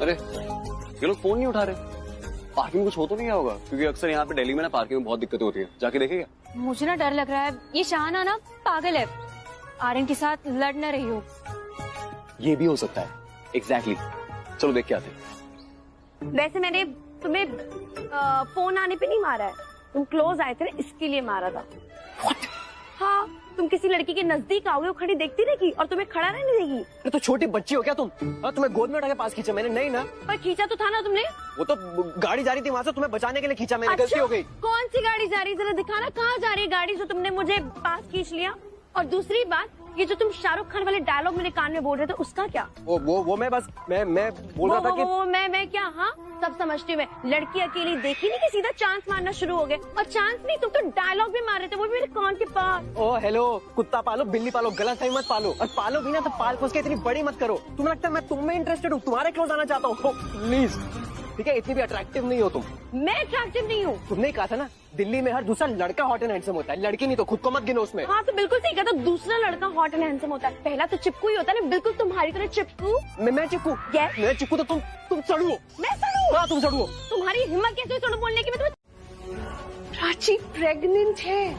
अरे ये लोग फोन नहीं उठा रहे, पार्किंग में कुछ हो तो नहीं गया होगा? क्योंकि अक्सर यहाँ पे दिल्ली में ना पार्किंग में बहुत दिक्कतें होती है, जाके देखेगा। मुझे ना डर लग रहा है, ये शाहाना ना पागल है, आर्यन के साथ लड़ न रही हो। ये भी हो सकता है, एग्जैक्टली। चलो देख के आते हैं। वैसे मैंने तुम्हें फोन आने पे नहीं मारा है, तुम क्लोज आए थे ना इसके लिए मारा था। What? हाँ, तुम किसी लड़की के नजदीक आओगे, वो खड़ी देखती रहेगी और तुम्हें खड़ा रहने देगी। अरे तो छोटी बच्ची हो क्या तुम? हाँ, तुम्हें गोद में उठा के पास खींचा मैंने? नहीं ना। पर खींचा तो था ना तुमने। वो तो गाड़ी जा रही थी वहाँ से, तुम्हें बचाने के लिए खींचा मैंने। अच्छा, गलती हो गई। कौन सी गाड़ी जा रही, जरा दिखाना कहाँ जा रही है गाड़ी जो तुमने मुझे पास खींच लिया। और दूसरी बात, ये जो तुम शाहरुख खान वाले डायलॉग मेरे कान में बोल रहे थे उसका क्या? वो मैं बस मैं बोल रहा था कि वो मैं क्या? हाँ सब समझती हूँ मैं। लड़की अकेली देखी नहीं कि सीधा चांस मारना शुरू हो गए, और चांस नहीं, तुम तो डायलॉग भी मार रहे थे, वो भी मेरे कान के पास। ओ हेलो, कुत्ता पालो बिल्ली पालो, गलत है मत पालो, और पालो भी ना तो पाल पोस के इतनी बड़ी मत करो। तुम्हें लगता है मैं तुम में इंटरेस्टेड हूँ, तुम्हारे क्लोज आना चाहता हूँ? प्लीज, ठीक है? इतनी भी अट्रैक्टिव नहीं हो तुम। मैं अट्रैक्टिव नहीं हूँ। तुमने कहा था ना दिल्ली में हर दूसरा लड़का हॉट एंड हैंडसम होता है, लड़की नहीं तो खुद को मत गिनो उसमें। हाँ तो बिल्कुल सही कहा, तो दूसरा लड़का हॉट एंड हैंडसम होता है, पहला तो चिपकू ही होता है ना, बिल्कुल तुम्हारी तरह चिपकू। मैं चिपकू? Yes. मैं चिपकू तो तुम सड़ू हो। मैं सड़ू? हाँ तुम सड़ू हो। तुम्हारी हिम्मत कैसे सड़ू बोलने की? मैं तुम्हें प्राची प्रेग्नेंट है।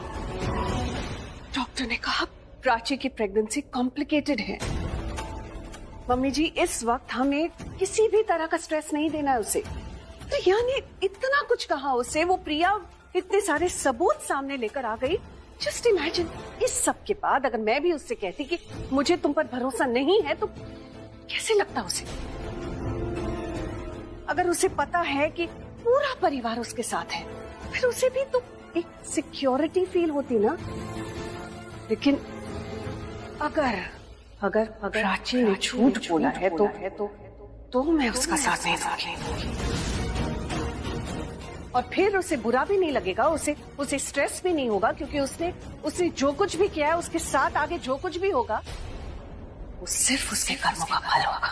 डॉक्टर ने कहा प्राची की प्रेगनेंसी कॉम्प्लिकेटेड है। मम्मी जी, इस वक्त हमें किसी भी तरह का स्ट्रेस नहीं देना है उसे। तो यानी इतना कुछ कहा उसे, वो प्रिया इतने सारे सबूत सामने लेकर आ गई। जस्ट इमेजिन, इस सब के बाद अगर मैं भी उससे कहती कि मुझे तुम पर भरोसा नहीं है, तो कैसे लगता उसे? अगर उसे पता है कि पूरा परिवार उसके साथ है, फिर उसे भी तो एक सिक्योरिटी फील होती ना। लेकिन अगर प्राची ने झूठ बोला है तो मैं उसका साथ नहीं दूंगी। और फिर उसे बुरा भी नहीं लगेगा, उसे स्ट्रेस भी नहीं होगा, क्योंकि उसने जो कुछ भी किया है, उसके साथ आगे जो कुछ भी होगा वो सिर्फ उसके कर्मों का फल होगा।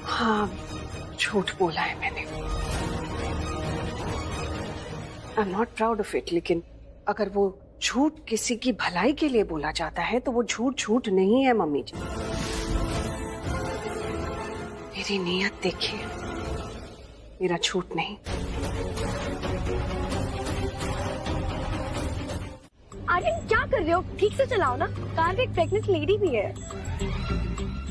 हाँ, झूठ बोला है मैंने। I am not proud of it, लेकिन अगर वो झूठ किसी की भलाई के लिए बोला जाता है तो वो झूठ नहीं है मम्मी जी। मेरी नीयत देखिए, मेरा झूठ नहीं। अरे क्या कर रहे हो? ठीक से चलाओ ना, कार में एक प्रेग्नेंट लेडी भी है।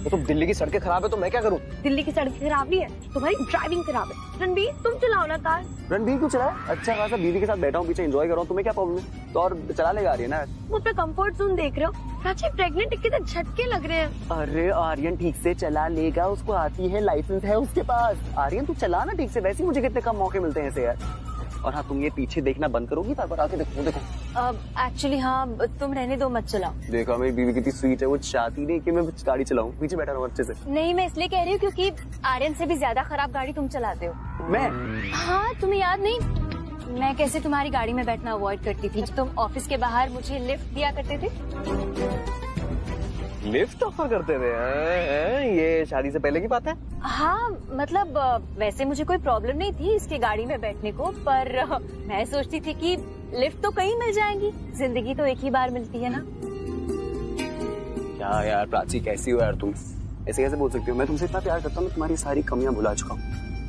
तो दिल्ली की सड़कें खराब है तो मैं क्या करूं? दिल्ली की सड़कें खराब नहीं है, तुम्हारी ड्राइविंग खराब है। रणबीर तुम चलाओ ना कार। रणबीर क्यों चलाए? अच्छा खासा बीवी के साथ बैठा हूँ, पीछे एंजॉय कर रहा हूँ, तुम्हें क्या प्रॉब्लम है? तो और चला लेगा आर्यन ना। वो अपना कंफर्ट जोन देख रहे हो? प्राची प्रेग्नेंट, कितने झटके लग रहे हैं। अरे आर्यन ठीक से चला लेगा, उसको आती है, लाइसेंस है उसके पास। आर्यन तू चला ना ठीक से, वैसे ही मुझे कितने कम मौके मिलते हैं ऐसे यार। और हाँ, तुम ये पीछे देखना बंद करोगी? बार बार आके देखो। एक्चुअली हाँ, तुम रहने दो, मत चलाओ। देखो मेरी बीवी कितनी स्वीट है, वो चाहती नहीं कि मैं गाड़ी चलाऊं, पीछे बैठा रहूं अच्छे से। नहीं, मैं इसलिए कह रही हूँ क्योंकि आर्यन से भी ज्यादा खराब गाड़ी तुम चलाते हो। मैं? हाँ, तुम्हें याद नहीं मैं कैसे तुम्हारी गाड़ी में बैठना अवॉइड करती थी? तुम ऑफिस के बाहर मुझे लिफ्ट दिया करते थे। लिफ्ट ऑफर करते थे? ये शादी से पहले की बात है? हाँ, मतलब वैसे मुझे कोई प्रॉब्लम नहीं थी इसकी गाड़ी में बैठने को, पर मैं सोचती थी कि लिफ्ट तो कहीं मिल जाएंगी, जिंदगी तो एक ही बार मिलती है ना। क्या यार प्राची, कैसी हो यार तुम? ऐसे कैसे बोल सकती हो? मैं तुमसे इतना प्यार करता हूँ, मैं तुम्हारी सारी कमियां भुला चुका हूँ।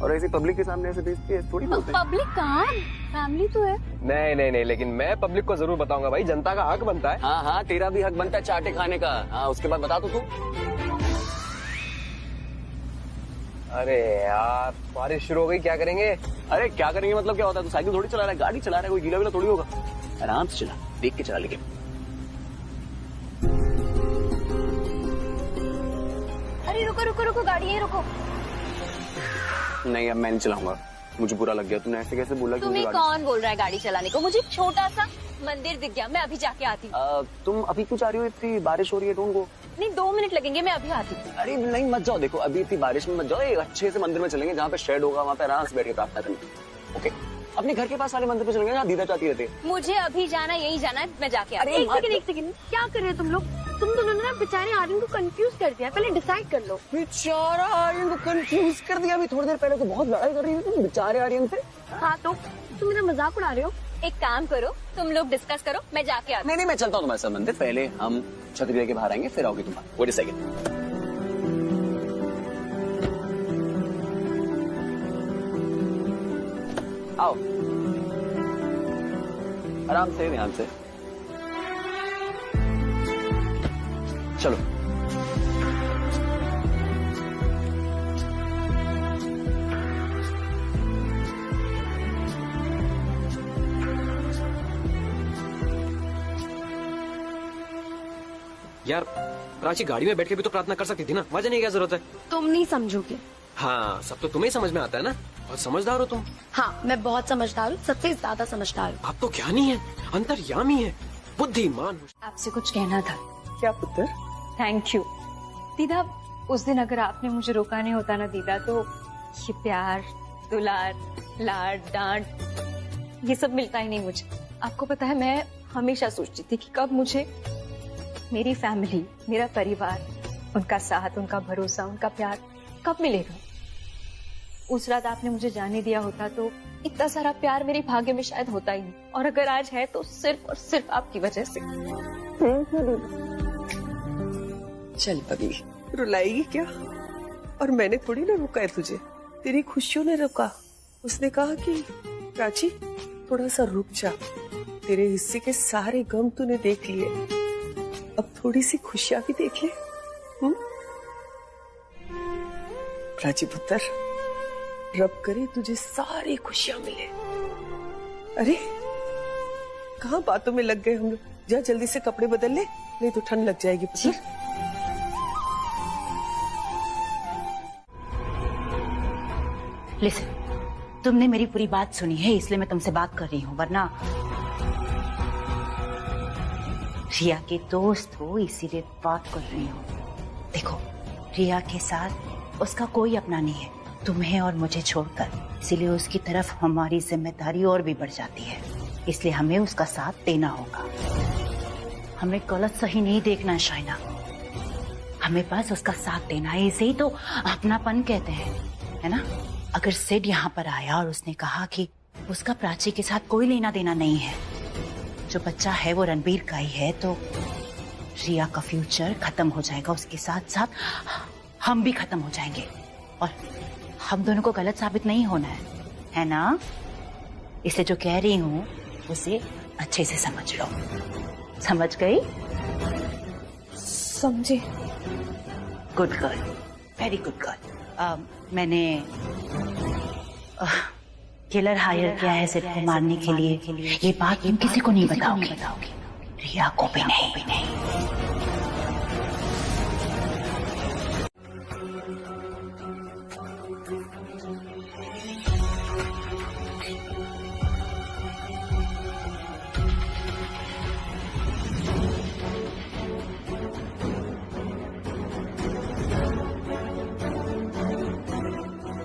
और ऐसे पब्लिक के सामने ऐसे बेइज्जती है थोड़ी बोलते हैं। पब्लिक कहाँ, फैमिली तो है। नहीं नहीं नहीं, लेकिन मैं पब्लिक को जरूर बताऊंगा भाई, जनता का हक बनता है। हाँ हाँ, तेरा भी हक बनता है चाटे खाने का। हाँ, उसके बाद बता तो तू। अरे यार, बारिश शुरू हो गई, क्या करेंगे? अरे क्या करेंगे मतलब क्या होता है? तू साइकिल थोड़ी चला रहा है, गाड़ी चला रहा है, कोई गीला विला थोड़ी होगा। आराम से चला, देख के चला। लेकिन अरे रुको रुको रुको, गाड़ी है, रुको। नहीं, अब मैं नहीं चलाऊंगा, मुझे बुरा लग गया। तुमने ऐसे कैसे बोला कि तुम्हें कौन बोल रहा है गाड़ी चलाने को? मुझे छोटा सा मंदिर दिख गया, मैं अभी जाके आती हूँ। तुम अभी क्यों जा रही हो? इतनी बारिश हो रही है, ढूंढ को। नहीं, 2 मिनट लगेंगे, मैं अभी आती हूँ। अरे नहीं, मत जाओ। देखो अभी इतनी बारिश में मत जाओ, एक अच्छे से मंदिर में चलेंगे जहाँ पे शेड होगा, वहाँ पे आराम से बैठ के प्रार्थना करेंगे। ओके, अपने घर के पास वाले मंदिर पे चलेंगे जहाँ दीदा चाहती रहती है। मुझे अभी जाना, यही जाना है, मैं जाके आती हूँ। एक सेकंड, क्या कर रहे हो तुम लोग? तुम दोनों ने ना बेचारे आर्यन को कंफ्यूज कर दिया। पहले डिसाइड कर लो। बेचारा आर्यन को कंफ्यूज कर दिया। अभी थोड़ी देर पहले तो बहुत लड़ाई कर रही थी तुम बेचारे आर्यन से। हाँ तो तुम मेरा मजाक उड़ा रहे हो? एक काम करो, तुम लोग डिस्कस करो, मैं जाके आती हूँ। नहीं, मैं चलता हूँ तुम्हारे साथ मंदिर। पहले हम छतरी लेके बाहर आएंगे, फिर आओगे तुम। Wait a second. आओ, आराम से, ध्यान से चलो। यार प्राची, गाड़ी में बैठ के भी तो प्रार्थना कर सकती थी ना, वजह नहीं, क्या जरूरत है? तुम नहीं समझोगे। हाँ, सब तो तुम्हें समझ में आता है ना, बहुत समझदार हो तुम। हाँ, मैं बहुत समझदार हूँ, सबसे ज्यादा समझदार हूँ। आप तो ज्ञानी है, अंतर्यामी है, बुद्धिमान। आपसे कुछ कहना था। क्या पुत्र? थैंक यू दीदा। उस दिन अगर आपने मुझे रोका नहीं होता ना दीदा, तो ये प्यार, दुलार, लाड, डांट, ये सब मिलता ही नहीं मुझे। आपको पता है, मैं हमेशा सोचती थी कि कब मुझे मेरी फैमिली, मेरा परिवार, उनका साथ, उनका भरोसा, उनका प्यार कब मिलेगा। उस रात आपने मुझे जाने दिया होता तो इतना सारा प्यार मेरे भाग्य में शायद होता ही नहीं, और अगर आज है तो सिर्फ और सिर्फ आपकी वजह से। चल पगली, रुलाएगी क्या? और मैंने थोड़ी ना रोका है तुझे, तेरी खुशियों ने रोका। उसने कहा कि प्राची थोड़ा सा रुक जा, तेरे हिस्से के सारे गम तूने देख लिए, अब थोड़ी सी खुशियां भी देख ले। प्राची पुत्र, रब करे तुझे सारी खुशियां मिले। अरे कहाँ बातों में लग गए हम लोग? जा जल्दी से कपड़े बदल ले, नहीं तो ठंड लग जाएगी पुत्र। लिसन, तुमने मेरी पूरी बात सुनी है, इसलिए मैं तुमसे बात कर रही हूँ, वरना रिया के दोस्त हो इसीलिए बात कर रही हूँ। देखो, रिया के साथ उसका कोई अपना नहीं है, तुम्हें और मुझे छोड़कर, इसीलिए उसकी तरफ हमारी जिम्मेदारी और भी बढ़ जाती है। इसलिए हमें उसका साथ देना होगा। हमें गलत सही नहीं देखना है शाइना, हमें बस उसका साथ देना है। इसे ही तो अपनापन कहते हैं, है ना? अगर सिड यहाँ पर आया और उसने कहा कि उसका प्राची के साथ कोई लेना देना नहीं है, जो बच्चा है वो रणबीर का ही है, तो रिया का फ्यूचर खत्म हो जाएगा, उसके साथ साथ हम भी खत्म हो जाएंगे, और हम दोनों को गलत साबित नहीं होना है ना? इसलिए जो कह रही हूँ उसे अच्छे से समझ लो। समझ गई? समझे। Good girl, very good girl. मैंने किलर हायर किया है सिड को मारने के लिए। ये बात तुम किसी को नहीं बताओगी, रिया को भी नहीं।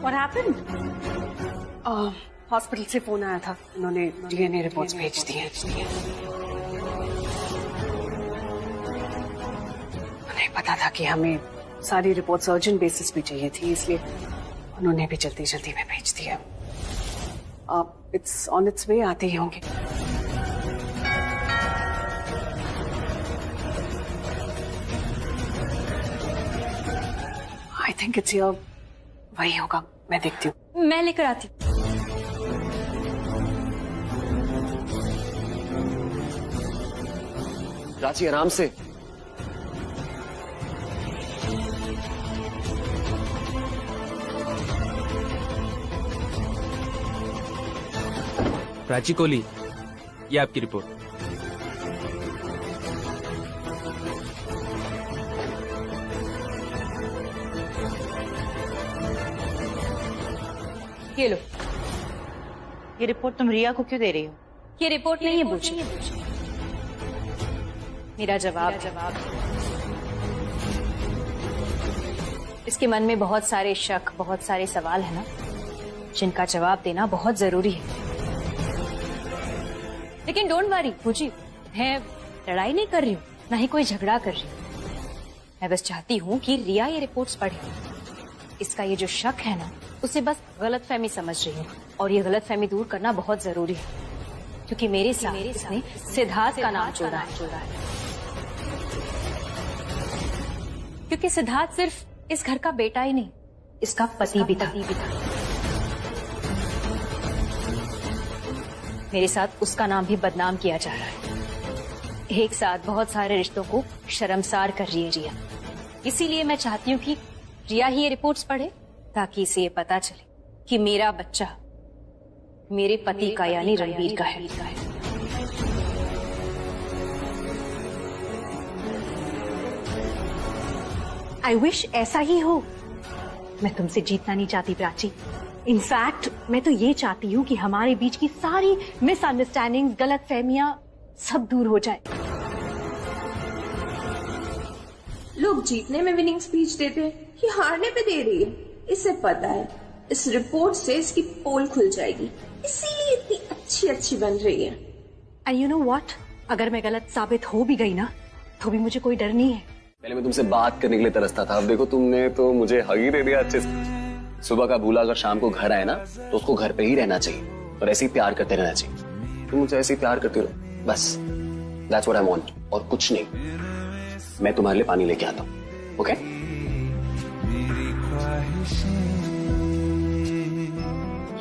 What happened? हॉस्पिटल से फोन आया था, उन्होंने डीएनए रिपोर्ट्स भेज दी हैं। उन्हें पता था कि हमें सारी रिपोर्ट्स अर्जेंट बेसिस पे चाहिए थी, इसलिए उन्होंने भी जल्दी जल्दी में भेज दिया। इट्स ऑन इट्स वे, आते ही होंगे। आई थिंक इट्स योर, वही होगा, मैं देखती हूँ। मैं लेकर आती हूँ। प्राची आराम से। प्राची कोहली, ये आपकी रिपोर्ट। ये लो। ये रिपोर्ट तुम रिया को क्यों दे रही हो? ये रिपोर्ट नहीं है बूजी, मेरा जवाब। इसके मन में बहुत सारे शक, बहुत सारे सवाल है ना, जिनका जवाब देना बहुत जरूरी है। लेकिन डोंट वरी बूजी, मैं लड़ाई नहीं कर रही हूँ, ना ही कोई झगड़ा कर रही हूँ। मैं बस चाहती हूँ कि रिया ये रिपोर्ट्स पढ़े। इसका ये जो शक है ना, उसे बस गलतफहमी समझ रही हूँ, और ये गलतफहमी दूर करना बहुत जरूरी है, क्योंकि मेरे साथ इसने सिद्धार्थ का नाम जोड़ा है। क्योंकि सिद्धार्थ सिर्फ इस घर का बेटा ही नहीं, इसका पति भी था। मेरे साथ उसका नाम भी बदनाम किया जा रहा है। एक साथ बहुत सारे रिश्तों को शर्मसार कर रही है रिया। इसीलिए मैं चाहती हूँ कि रिया ही ये रिपोर्ट्स पढ़े, ताकि इसे ये पता चले कि मेरा बच्चा मेरे पति का यानी रणवीर का है। आई विश ऐसा ही हो। मैं तुमसे जीतना नहीं चाहती प्राची। इनफैक्ट मैं तो ये चाहती हूँ कि हमारे बीच की सारी मिसअंडरस्टैंडिंग्स, गलतफहमियां सब दूर हो जाए। लोग जीतने में विनिंग स्पीच देते हैं, ये हारने पे दे रही है। इसे पता है इस रिपोर्ट से इसकी पोल खुल जाएगी, इसीलिए इतनी अच्छी बन रही है। एंड यू नो व्हाट, अगर मैं गलत साबित हो भी गई ना, तो भी मुझे कोई डर नहीं है। पहले मैं तुमसे बात करने के लिए तरसता था, अब देखो तुमने तो मुझे हग ही दे दिया अच्छे से। सुबह का भूला अगर शाम को घर आए ना, तो उसको घर पे ही रहना चाहिए और ऐसे ही प्यार करते रहना चाहिए। तुम मुझे ऐसे ही प्यार करते रहो बस। दैट्स व्हाट आई वांट, और कुछ नहीं। मैं तुम्हारे लिए पानी लेके आता हूँ, okay?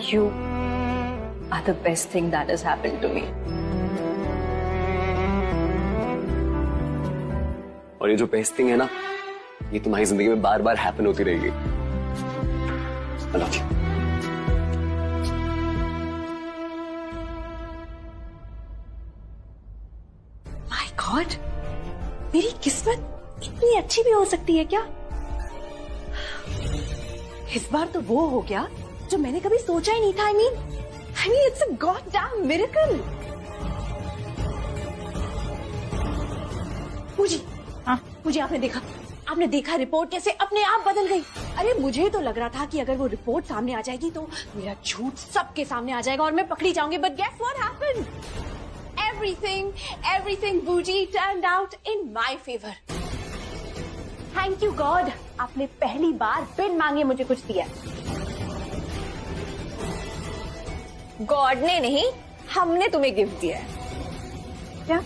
You are the best thing that has happened to me. और ये जो बेस्ट थिंग है ना, ये तुम्हारी जिंदगी में बार बार हैपन होती रहेगी। I love you. My God, मेरी किस्मत इतनी अच्छी भी हो सकती है क्या? इस बार तो वो हो गया जो मैंने कभी सोचा ही नहीं था। I mean it's a goddamn miracle. मुझे आपने देखा रिपोर्ट कैसे अपने आप बदल गई। अरे मुझे तो लग रहा था कि अगर वो रिपोर्ट सामने आ जाएगी तो मेरा झूठ सबके सामने आ जाएगा और मैं पकड़ी जाऊंगी। But guess what happened? Everything बूजी turned out in my favour. Thank you God, आपने पहली बार बिन मांगे मुझे कुछ दिया। गॉड ने नहीं, हमने तुम्हें गिफ्ट दिया है। क्या?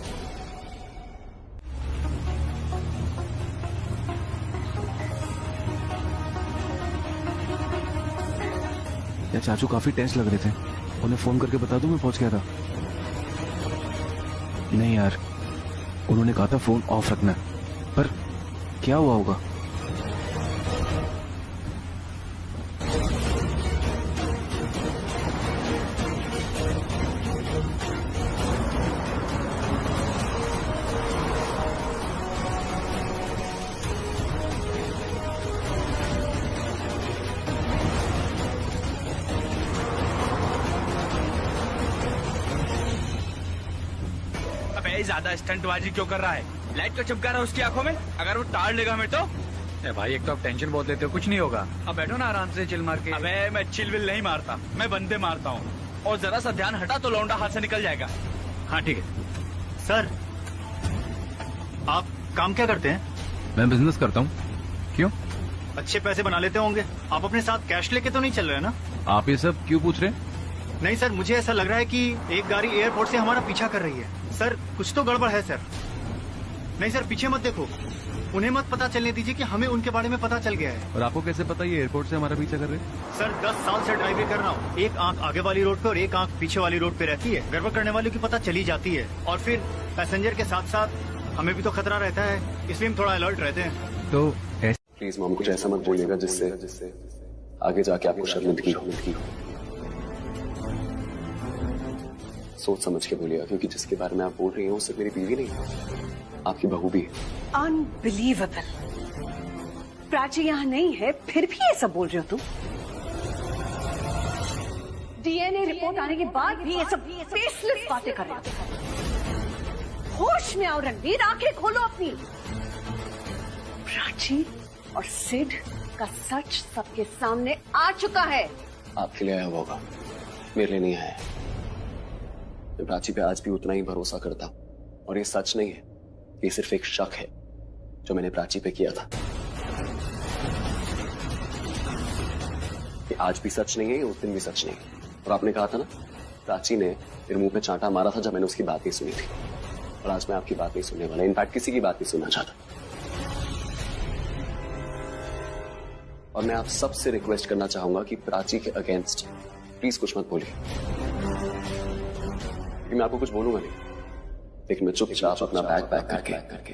या चाचू काफी टेंस लग रहे थे, उन्हें फोन करके बता दूं मैं पहुंच गया था? नहीं यार, उन्होंने कहा था फोन ऑफ रखना, पर क्या हुआ होगा? ज्यादा स्टंटबाजी क्यों कर रहा है? लाइट क्यों चिपका रहा है उसकी आंखों में? अगर वो टाड़ लेगा हमें तो? भाई एक तो आप टेंशन बहुत लेते हो, कुछ नहीं होगा। अब बैठो ना आराम से चिल मार के। अबे मैं चिल विल नहीं मारता, मैं बंदे मारता हूँ, और जरा सा ध्यान हटा तो लौंडा हाथ से निकल जाएगा। हाँ ठीक है। सर आप काम क्या करते हैं? मैं बिजनेस करता हूँ। क्यों? अच्छे पैसे बना लेते होंगे। आप अपने साथ कैश लेके तो नहीं चल रहे ना? आप ये सब क्यों पूछ रहे? नहीं सर, मुझे ऐसा लग रहा है कि एक गाड़ी एयरपोर्ट से हमारा पीछा कर रही है। सर कुछ तो गड़बड़ है सर। नहीं सर, पीछे मत देखो, उन्हें मत पता चलने दीजिए कि हमें उनके बारे में पता चल गया है। और आपको कैसे पता ये एयरपोर्ट से हमारा पीछा कर रहे हैं? सर 10 साल से ड्राइविंग कर रहा हूँ। एक आंख आगे वाली रोड पे और एक आंख पीछे वाली रोड पे रहती है। गड़बड़ करने वालों की पता चली जाती है और फिर पैसेंजर के साथ साथ हमें भी तो खतरा रहता है, इसलिए हम थोड़ा अलर्ट रहते हैं। तो प्लीज मॉम कुछ ऐसा मत बोलिएगा जिससे आगे जाके आपको शर्मिंदगी हो। सोच समझ के बोलिएगा, क्योंकि जिसके बारे में आप बोल रही हैं वो सिर्फ मेरी बीवी नहीं है, आपकी बहू भी है। अनबिलीवेबल। प्राची यहाँ नहीं है, फिर भी ये सब बोल रहे हो तुम? डीएनए रिपोर्ट आने के बाद भी ये सब बेसलेस बातें कर रहे हो। होश में आओ रणवीर, आंखें खोलो अपनी। प्राची और सिड का सच सबके सामने आ चुका है। आपके लिए आया हुआ होगा, मेरे लिए नहीं आया है। मैं प्राची पे आज भी उतना ही भरोसा करता हूं, और ये सच नहीं है, ये सिर्फ एक शक है जो मैंने प्राची पे किया था। ये आज भी सच नहीं है, ये उस दिन भी सच नहीं है। और आपने कहा था ना, प्राची ने मेरे मुंह पे चांटा मारा था जब मैंने उसकी बात नहीं सुनी थी, और आज मैं आपकी बात नहीं सुनने वाला, इनफैक्ट किसी की बात नहीं सुनना चाहता। और मैं आप सबसे रिक्वेस्ट करना चाहूंगा कि प्राची के अगेंस्ट प्लीज कुछ मत बोलिए। मैं आपको कुछ बोलूंगा नहीं, लेकिन मैं चुपचाप अपना बैग पैक करके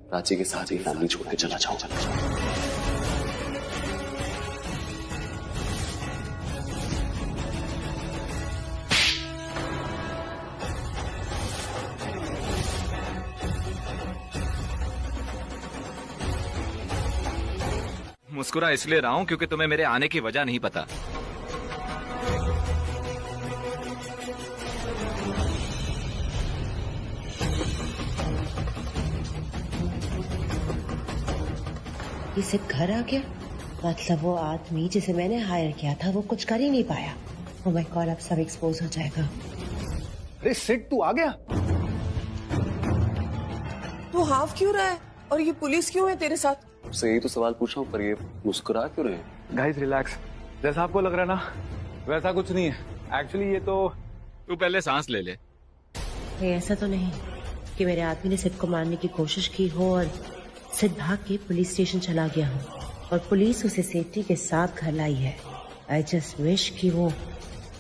प्राची के साथ ही फैमिली छोड़ के चला जाऊंगा। मुस्कुरा इसलिए रहा हूं क्योंकि तुम्हें मेरे आने की वजह नहीं पता। ये सिर्फ घर आ गया, मतलब वो आदमी जिसे मैंने हायर किया था वो कुछ कर ही नहीं पाया। ओह माय गॉड, अब सब एक्सपोज हो जाएगा। अरे सिड, तू आ गया? तू हाफ क्यों रहा है और ये पुलिस क्यों है तेरे साथ? आपसे यही तो सवाल पूछा हूँ, पर ये मुस्कुरा क्यों रहे हैं? गाइस रिलैक्स, जैसा आपको लग रहा है ना वैसा कुछ नहीं है। एक्चुअली ये तो तू पहले सांस ले ले। ये ऐसा तो नहीं कि मेरे आदमी ने सिड को मारने की कोशिश की हो और सिड भाग के पुलिस स्टेशन चला गया हो और पुलिस उसे सेफ्टी के साथ घर लाई है। आई जस्ट विश कि वो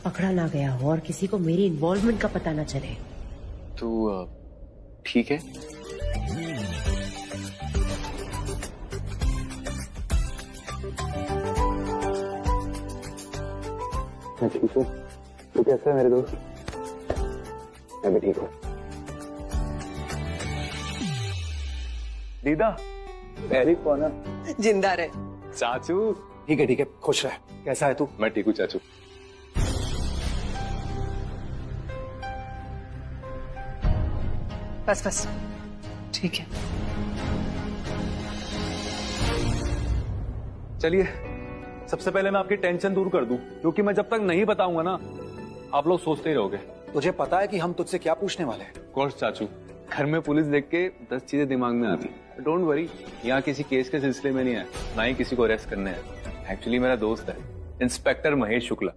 पकड़ा ना गया हो और किसी को मेरी इन्वॉल्वमेंट का पता ना चले। तो ठीक है, मैं ठीक हूँ। तू कैसा है मेरे दोस्त? मैं भी ठीक हूँ। दीदा, वेरी कौन है? जिंदा रहे। चाचू। ठीक है, खुश रह। कैसा है तू? मैं ठीक हूँ चाचू। बस ठीक है। चलिए, सबसे पहले मैं आपकी टेंशन दूर कर दूं, क्योंकि मैं जब तक नहीं बताऊंगा ना आप लोग सोचते ही रहोगे। तुझे पता है कि हम तुझसे क्या पूछने वाले हैं? कोर्स चाचू, घर में पुलिस देख के 10 चीजें दिमाग में आती। डोंट वरी, यहाँ किसी केस के सिलसिले में नहीं है, ना ही किसी को अरेस्ट करने हैं। एक्चुअली मेरा दोस्त है इंस्पेक्टर महेश शुक्ला।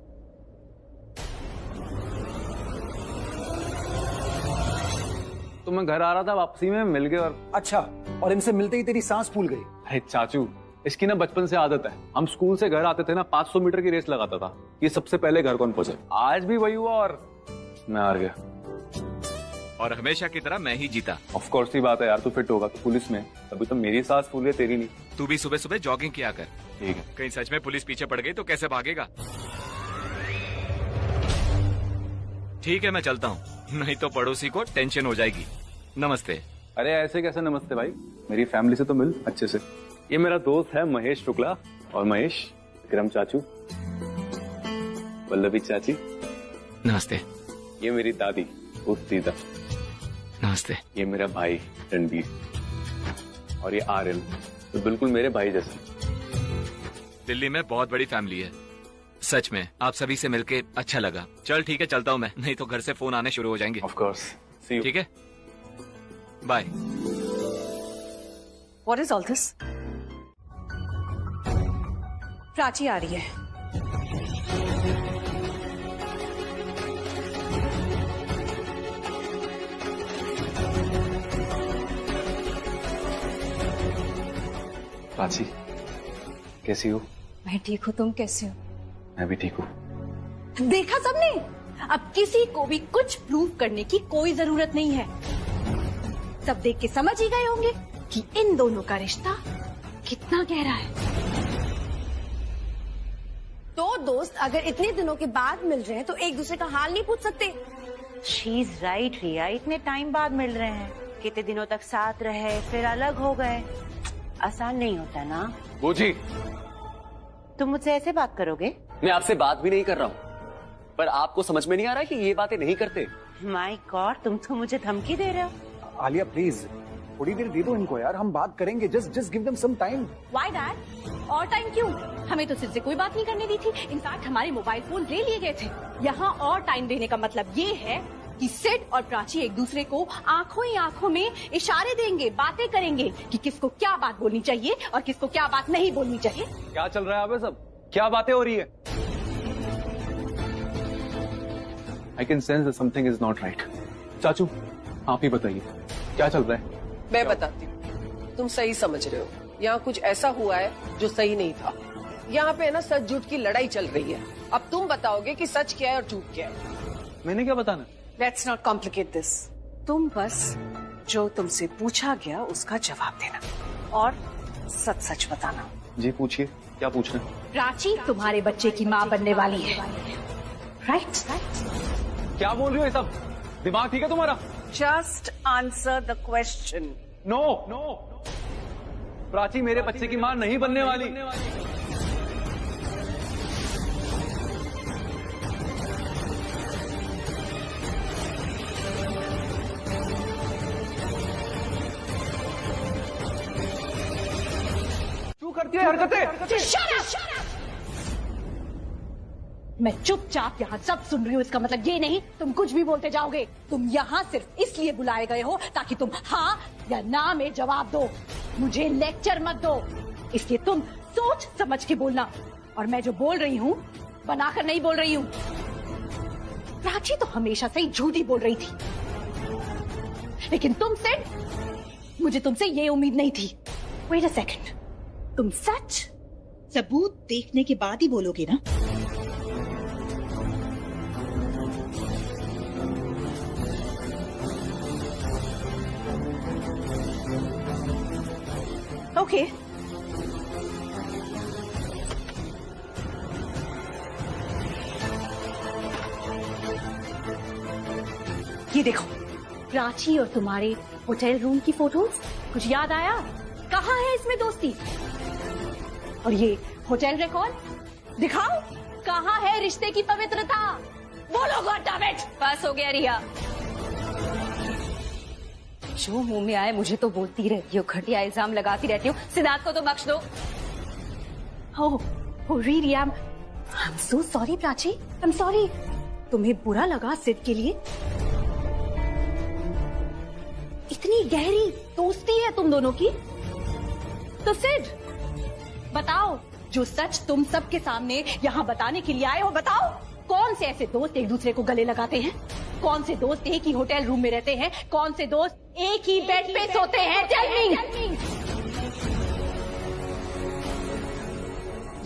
तो मैं घर आ रहा था, वापसी में मिल गए और अच्छा, और इनसे मिलते ही तेरी सांस फूल गई? अरे चाचू, इसकी ना बचपन से आदत है। हम स्कूल से घर आते थे ना, 500 मीटर की रेस लगाता था, ये सबसे पहले घर कौन पहुंचे। आज भी वही हुआ और मैं हार गया। और हमेशा की तरह मैं ही जीता। ऑफ कोर्स ही बात है यार, तू फिट होगा तो पुलिस में, अभी तो मेरी सांस फूल गई, तेरी नहीं। तू भी सुबह सुबह जॉगिंग किया कर। ठीक है। कहीं सच में पुलिस पीछे पड़ गई तो कैसे भागेगा? ठीक है, मैं चलता हूँ, नहीं तो पड़ोसी को टेंशन हो जाएगी। नमस्ते। अरे ऐसे कैसे नमस्ते भाई, मेरी फैमिली से तो मिल अच्छे से। ये मेरा दोस्त है महेश शुक्ला, और महेश, विक्रम चाचू, पल्लवी चाची। नमस्ते। ये मेरी दादी दीदा। नमस्ते। ये मेरा भाई रणबीर, और ये आर्यन, तो बिल्कुल मेरे भाई जैसे। दिल्ली में बहुत बड़ी फैमिली है, सच में आप सभी से मिलके अच्छा लगा। चल ठीक है, चलता हूँ मैं, नहीं तो घर से फोन आने शुरू हो जाएंगे। Of course, see you. ठीक है, bye. What is all this? Prachi आ रही है। प्राची, कैसी हो? मैं ठीक हूँ, तुम कैसे हो? मैं भी ठीक हूँ। देखा सबने, अब किसी को भी कुछ प्रूव करने की कोई जरूरत नहीं है। सब देख के समझ ही गए होंगे कि इन दोनों का रिश्ता कितना गहरा है। तो दोस्त अगर इतने दिनों के बाद मिल रहे हैं तो एक दूसरे का हाल नहीं पूछ सकते? शी इज राइट रिया, इतने टाइम बाद मिल रहे हैं, कितने दिनों तक साथ रहे फिर अलग हो गए, आसान नहीं होता ना। बूजी, तुम मुझसे ऐसे बात करोगे? मैं आपसे बात भी नहीं कर रहा हूँ, पर आपको समझ में नहीं आ रहा कि ये बातें नहीं करते। माय गॉड, तुम तो मुझे धमकी दे रहे हो। आलिया प्लीज थोड़ी देर दे दो इनको यार, हम बात करेंगे। Just give them some time. Why dad? और टाइम क्यों? हमें तो सिर्फ से कोई बात नहीं करने दी थी। इनफैक्ट हमारे मोबाइल फोन ले लिए गए थे। यहाँ और टाइम देने का मतलब ये है कि सिड और प्राची एक दूसरे को आंखों ही आंखों में इशारे देंगे, बातें करेंगे कि किसको क्या बात बोलनी चाहिए और किसको क्या बात नहीं बोलनी चाहिए। क्या चल रहा है अबे सब? क्या बातें हो रही है? I can sense that something is not right. चाचू, आप ही बताइए क्या चल रहा है? मैं बताती हूँ, तुम सही समझ रहे हो। यहाँ कुछ ऐसा हुआ है जो सही नहीं था। यहाँ पे है ना सच झूठ की लड़ाई चल रही है। अब तुम बताओगे कि सच क्या है और झूठ क्या है। मैंने क्या बताना? Let's not complicate this. तुम बस जो तुमसे पूछा गया उसका जवाब देना और सच सच बताना। जी पूछिए, क्या पूछना? प्राची तुम्हारे बच्चे की माँ बनने वाली है, राइट? क्या बोल रही हो ये सब? दिमाग ठीक है तुम्हारा? Just answer the question. No no, Prachi मेरे बच्चे की माँ नहीं बनने वाली। क्यों करती है हरकतें? मैं चुपचाप यहाँ सब सुन रही हूँ, इसका मतलब ये नहीं तुम कुछ भी बोलते जाओगे। तुम यहाँ सिर्फ इसलिए बुलाए गए हो ताकि तुम हाँ या ना में जवाब दो, मुझे लेक्चर मत दो। इसलिए तुम सोच समझ के बोलना, और मैं जो बोल रही हूँ बनाकर नहीं बोल रही हूँ। प्राची तो हमेशा से ही झूठी बोल रही थी, लेकिन तुमसे मुझे तुमसे ये उम्मीद नहीं थी। वेट अ सेकंड, तुम सच सबूत देखने के बाद ही बोलोगे ना? ओके, ये देखो प्राची और तुम्हारे होटल रूम की फोटोज। कुछ याद आया? कहाँ है इसमें दोस्ती? और ये होटल रिकॉर्ड दिखाओ, कहाँ है रिश्ते की पवित्रता? बोलो गॉड डैम इट। बस हो गया रिया, जो मुंह में आए मुझे तो बोलती रहती हो, घटिया इल्जाम लगाती रहती हो। सिद्धार्थ को तो बख्श दो। Oh really? I'm so sorry Prachi, I'm sorry। तुम्हें बुरा लगा सिड के लिए? इतनी गहरी दोस्ती है तुम दोनों की, तो सिड बताओ, जो सच तुम सबके सामने यहाँ बताने के लिए आए हो, बताओ कौन से ऐसे दोस्त एक दूसरे को गले लगाते हैं? कौन से दोस्त एक ही होटल रूम में रहते हैं? कौन से दोस्त एक ही बेड पे सोते हैं? Tell me.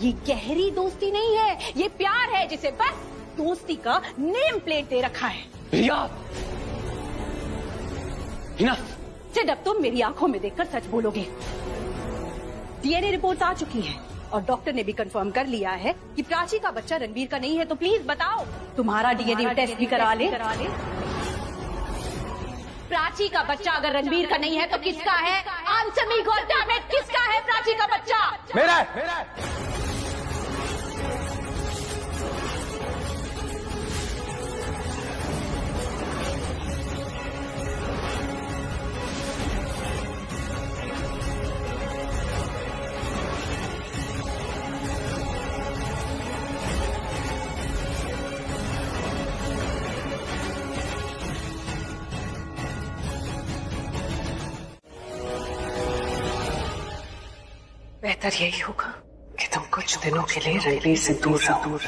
ये गहरी दोस्ती नहीं है, ये प्यार है जिसे बस दोस्ती का नेम प्लेट दे रखा है। रिया, सिड अब तुम मेरी आंखों में देखकर सच बोलोगे। डीएनए रिपोर्ट आ चुकी है और डॉक्टर ने भी कंफर्म कर लिया है कि प्राची का बच्चा रणबीर का नहीं है। तो प्लीज बताओ, तुम्हारा डीएनए टेस्ट भी करा ले। प्राची का बच्चा अगर रणबीर का नहीं है तो किसका है? Answer me god damn it, किसका है प्राची का बच्चा? मेरा है। बेहतर यही होगा कि तुम कुछ दिनों के लिए रणबीर से दूर रहो।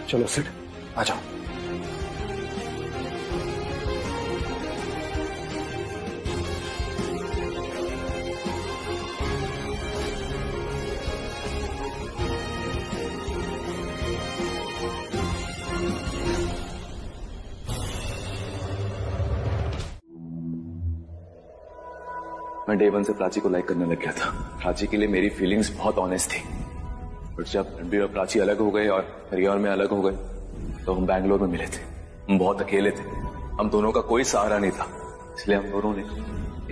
चलो सिड, आ जाओ। मैं डे 1 से प्राची को लाइक करने लग गया था। प्राची के लिए मेरी फीलिंग्स बहुत ऑनेस्ट थी। बट जब रणबीर और प्राची अलग हो गए और रिया और मैं अलग हो गए तो हम बैंगलोर में मिले थे। हम बहुत अकेले थे, हम दोनों का कोई सहारा नहीं था, इसलिए हम दोनों ने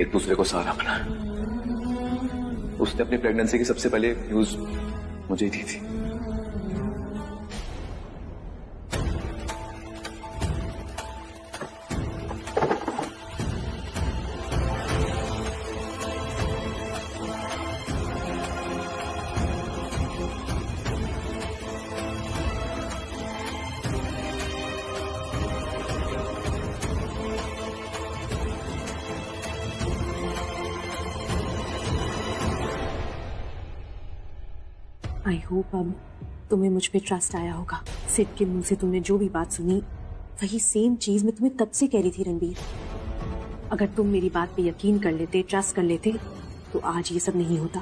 एक दूसरे को सहारा बनाया। उसने अपनी प्रेगनेंसी की सबसे पहले न्यूज मुझे ही दी थी। आई होप अब तुम्हें मुझ पे ट्रस्ट आया होगा। सिड के मुंह से तुमने जो भी बात सुनी वही सेम चीज मैं तुम्हें तब से कह रही थी रणबीर। अगर तुम मेरी बात पे यकीन कर लेते, ट्रस्ट कर लेते, तो आज ये सब नहीं होता।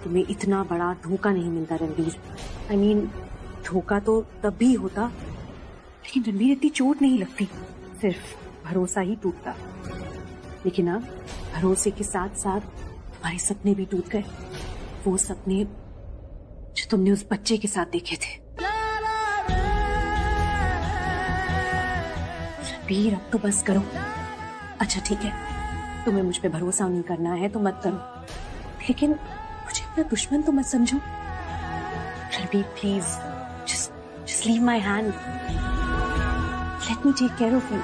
तुम्हें इतना बड़ा धोखा नहीं मिलता रणबीर। आई मीन धोखा तो तब भी होता, लेकिन रणबीर इतनी चोट नहीं लगती, सिर्फ भरोसा ही टूटता। लेकिन अब भरोसे के साथ साथ तुम्हारे सपने भी टूट गए, वो सपने जो तुमने उस बच्चे के साथ देखे थे। रणबीर अब तो बस करो। अच्छा ठीक है, तुम्हें मुझ पे भरोसा नहीं करना है तो मत करो, लेकिन मुझे अपना दुश्मन तो मत समझो। Ranbir please just leave my hand. Let me take care of you.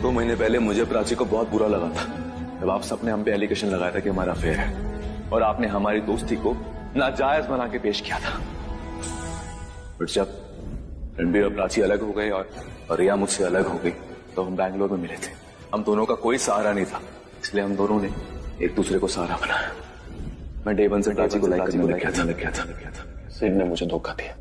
2 महीने पहले मुझे प्राची को बहुत बुरा लगा था जब आप सबने हम पे एलिगेशन लगाया था कि हमारा अफेयर है और आपने हमारी दोस्ती को नाजायज बना के पेश किया था। बट जब रणबीर और प्राची अलग हो गए और रिया मुझसे अलग हो गई तो हम बैंगलोर में मिले थे। हम दोनों का कोई सहारा नहीं था, इसलिए हम दोनों ने एक दूसरे को सहारा बनाया। मैं डे 1 से प्राची को लाइक करने लग गया था। सिड ने मुझे धोखा दिया।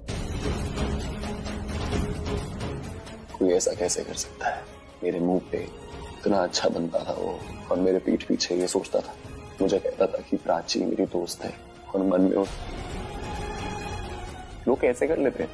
कोई ऐसा कैसे कर सकता है? मेरे मुंह पे इतना अच्छा बनता था वो, और मेरे पीठ पीछे ये सोचता था, मुझे कहता था कि प्राची मेरी दोस्त है, और मन में वो लोग कैसे कर लेते हैं?